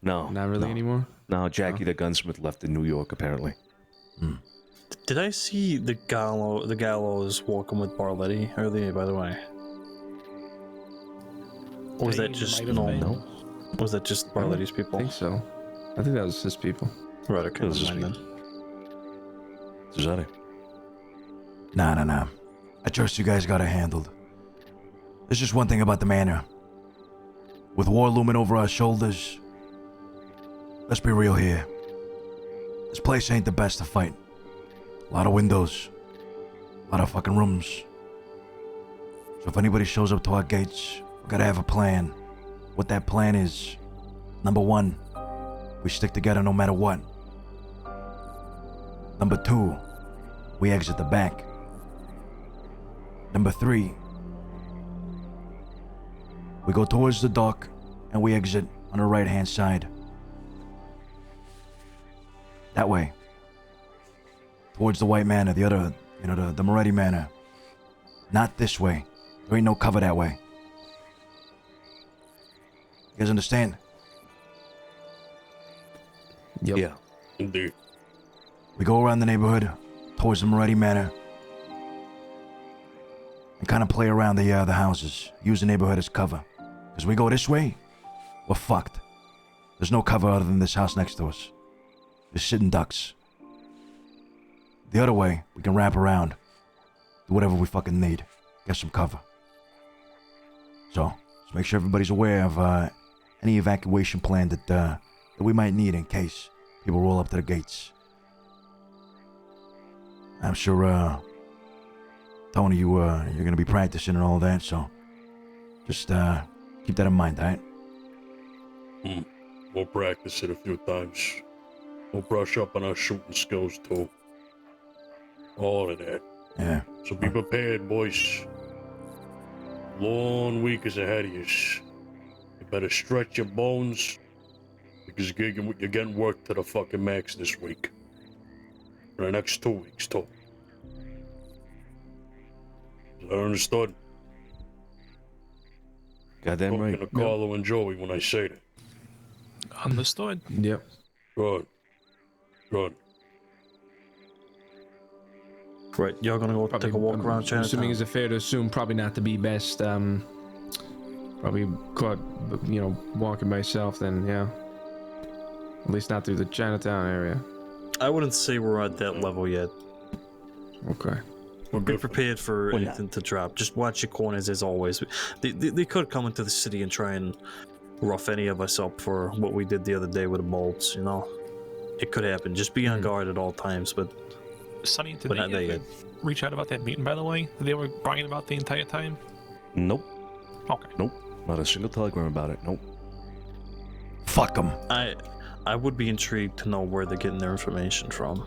No. Not really anymore? No, Jackie the gunsmith left in New York, apparently. Did I see the Gallows walking with Barletti earlier, by the way? Or was that just No. Was that just Barletti's people? I think so. I think that was his people. Right, okay. It was his then. Cesare. Nah. I trust you guys got it handled. There's just one thing about the manor. With war looming over our shoulders, let's be real here. This place ain't the best to fight. A lot of windows, A lot of fucking rooms. So if anybody shows up to our gates, we gotta have a plan. What that plan is, number 1, we stick together no matter what. Number 2, we exit the back. Number 3, we go towards the dock and we exit on the right-hand side. That way. Towards the White Manor, the other, the Moretti Manor. Not this way. There ain't no cover that way. You guys understand? Yep. Yeah. Indeed. We go around the neighborhood towards the Moretti Manor and kind of play around the houses. Use the neighborhood as cover. Because we go this way, we're fucked. There's no cover other than this house next to us. Just sitting ducks. The other way, we can wrap around. Do whatever we fucking need. Get some cover. So, just make sure everybody's aware of any evacuation plan that we might need in case people roll up to the gates. I'm sure, Tony, you're gonna be practicing and all that, so just keep that in mind, alright? We'll practice it a few times. We'll brush up on our shooting skills too. All of that. Yeah. So be prepared, boys. Long week is ahead of you. You better stretch your bones because you're getting worked to the fucking max this week. For the next 2 weeks too. Is that understood? Goddamn right. Talking to Carlo and Joey when I say that. Understood. Yep. Good. Good. Right, y'all gonna go take a walk around Chinatown? Assuming is it fair to assume probably not to be best. Probably caught, walking myself. Then yeah. At least not through the Chinatown area. I wouldn't say we're at that level yet. Okay. We're Be good. prepared for anything to drop. Just watch your corners as always. They could come into the city and try and rough any of us up for what we did the other day with the bolts, It could happen. Just be on guard at all times, but Sonny, did But not there they yet. reach out about that meeting, by the way, that they were bragging about the entire time? Nope. Okay. Nope. Not a single telegram about it. Nope. Fuck them. I would be intrigued to know where they're getting their information from.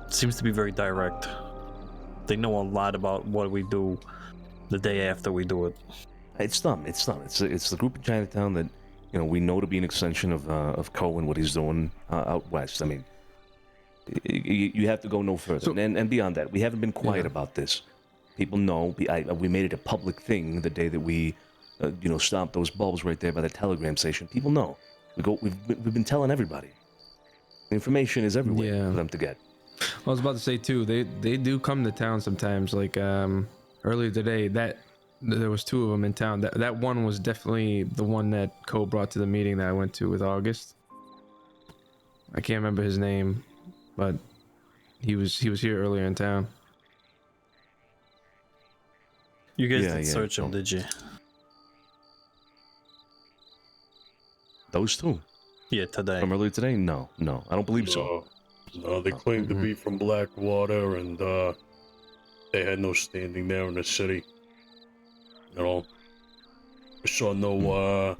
It seems to be very direct. They know a lot about what we do the day after we do it. It's them. It's them. It's the group in Chinatown that we know to be an extension of Cole and what he's doing out west. I mean, you have to go no further. And beyond that, we haven't been quiet about this. People know. We made it a public thing the day that we, stopped those bulbs right there by the telegram station. People know. We've been telling everybody. The information is everywhere for them to get. I was about to say too. They do come to town sometimes. Like earlier today, that there was 2 of them in town. That one was definitely the one that Cole brought to the meeting that I went to with August. I can't remember his name, but he was here earlier in town. You guys didn't search him, did you? Those 2? Yeah, today. From earlier today? No. I don't believe so. No, they claimed to be from Blackwater, and they had no standing there in the city. I saw no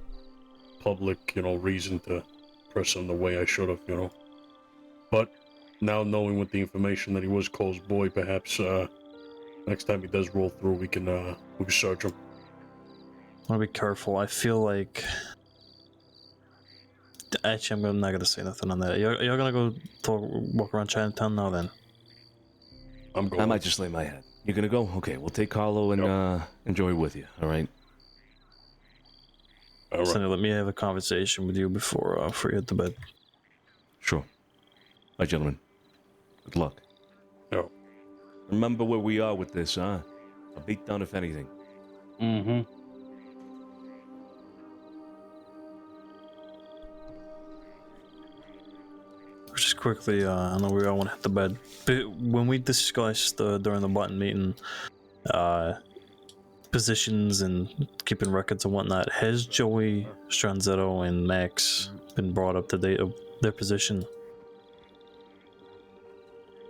public, reason to press them the way I should have, But now knowing with the information that he was Cole's boy, perhaps next time he does roll through, we can search him. I want to be careful. I feel like... Actually, I'm not gonna say nothing on that. You're gonna go walk around Chinatown now, then? I'm going. I might just lay my head. You're gonna go? Okay, we'll take Carlo and Joey with you. All right. All right. Sonny, let me have a conversation with you before you hit the bed. Sure. All right, gentlemen. Good luck. No. Remember where we are with this, huh? A beatdown if anything. Mm-hmm. Just quickly, I know we all want to hit the bed. But when we discussed during the button meeting, positions and keeping records and whatnot, has Joey, Stranzetto, and Max been brought up to date of their position?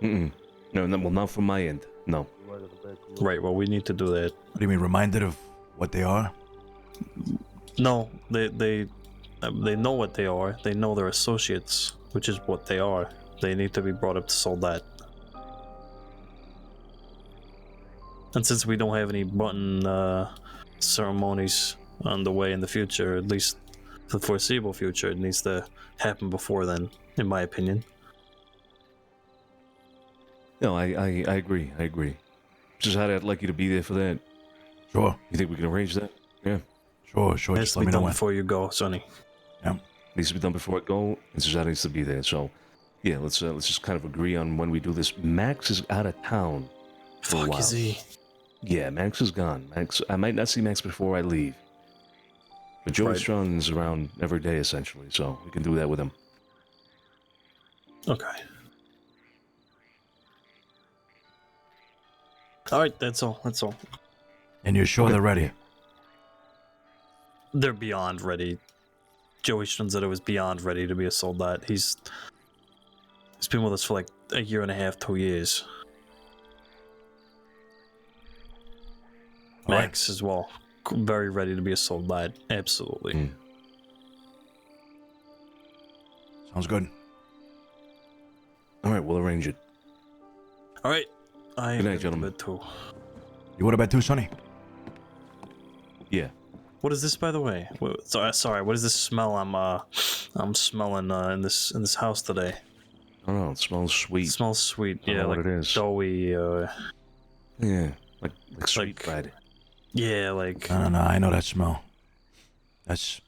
No, well, not from my end. No. Right. Well, we need to do that. What do you mean, reminded of what they are? No, they know what they are. They know they're associates, which is what they are. They need to be brought up to soldat. And since we don't have any button ceremonies on the way in the future, at least for the foreseeable future, it needs to happen before then, in my opinion. No, I agree. I agree. Cesare, I'd like you to be there for that. Sure. You think we can arrange that? Yeah. Sure. It has Just to let be me know done when. before you go, Sonny. Yeah. Needs to be done before I go, and Cesare needs to be there. So, yeah, let's just kind of agree on when we do this. Max is out of town for a Fuck while. is he? Yeah, Max is gone. I might not see Max before I leave. But Joey Right. Strong's around every day, essentially, so we can do that with him. Okay. All right, that's all. That's all. And you're sure they're ready? They're beyond ready. Joey Strunzetto is beyond ready to be a soldat. He's been with us for like a year and a half, 2 years. All right. Max as well. Very ready to be a soldat. Absolutely. Mm. Sounds good. All right, we'll arrange it. All right. I Good night, am gentlemen. bed too. You want to bet too, Sonny? Yeah. What is this, by the way? Sorry. What is this smell I'm smelling in this house today? I don't know. It smells sweet. It smells sweet. I don't Yeah, know like what it is. doughy. Yeah, like sweet Like- bread. Yeah, like No. I know that smell. That's.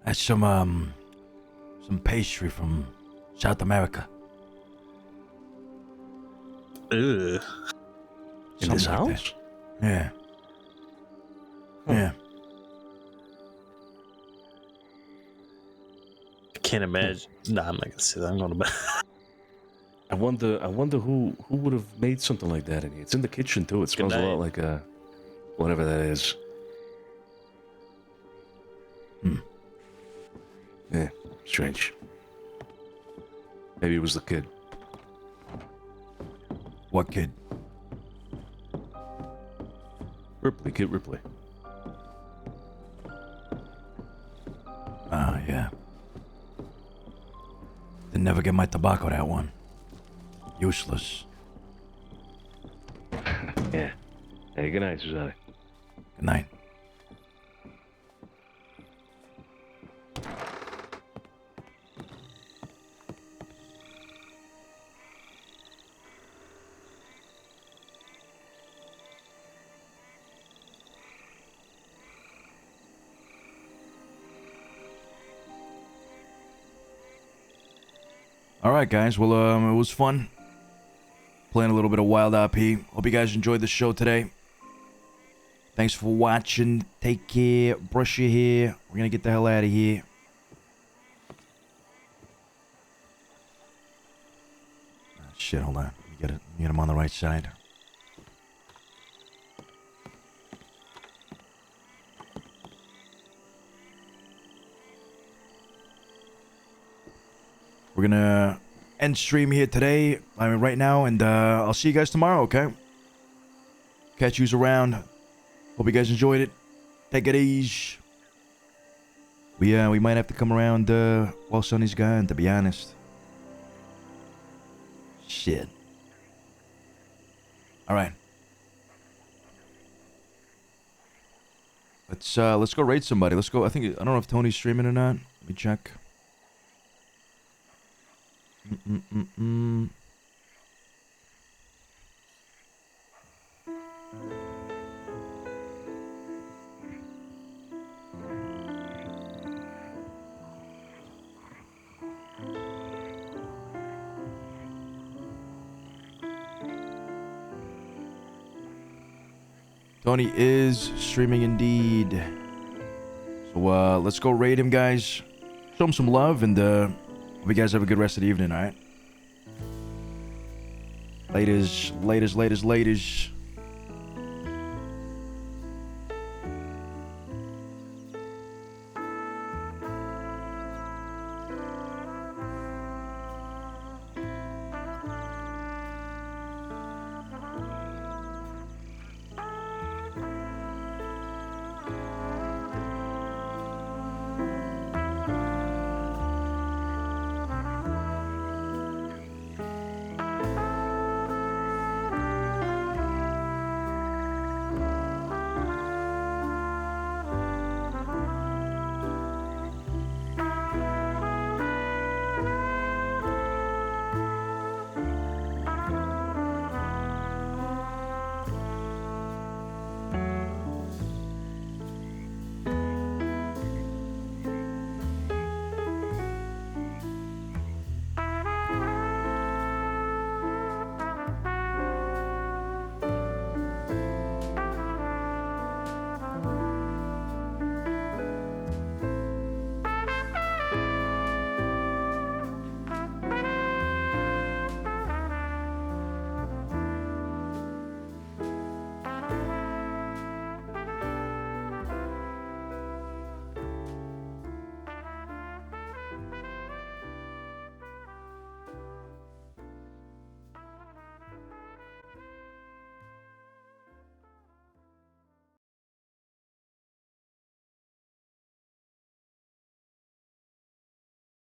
That's some pastry from South America. ugh. In this Something like house? that. Yeah. Yeah. I can't imagine. Nah, I'm not gonna say that. I'm going to bed. I wonder who would have made something like that in here. It's in the kitchen too. It smells a night. lot like whatever that is. Yeah, strange. Maybe it was the kid. What kid? Ripley, Kid Ripley. Ah, yeah. Didn't never get my tobacco, that one. Useless. Yeah. Hey, good night, Cesare. Good night. All right, guys. Well, it was fun playing a little bit of WildRP. Hope you guys enjoyed the show today. Thanks for watching. Take care. Brush your hair. We're gonna get the hell out of here. Shit, hold on. Let me get him on the right side. We're gonna end stream here today. I mean, right now, and I'll see you guys tomorrow. Okay. Catch yous around. Hope you guys enjoyed it. Take it easy. We might have to come around while Sonny's gone, to be honest. Shit. All right. Let's go raid somebody. Let's go. I don't know if Tony's streaming or not. Let me check. Tony is streaming indeed. So let's go raid him, guys. Show him some love, and hope you guys have a good rest of the evening, alright? Laters.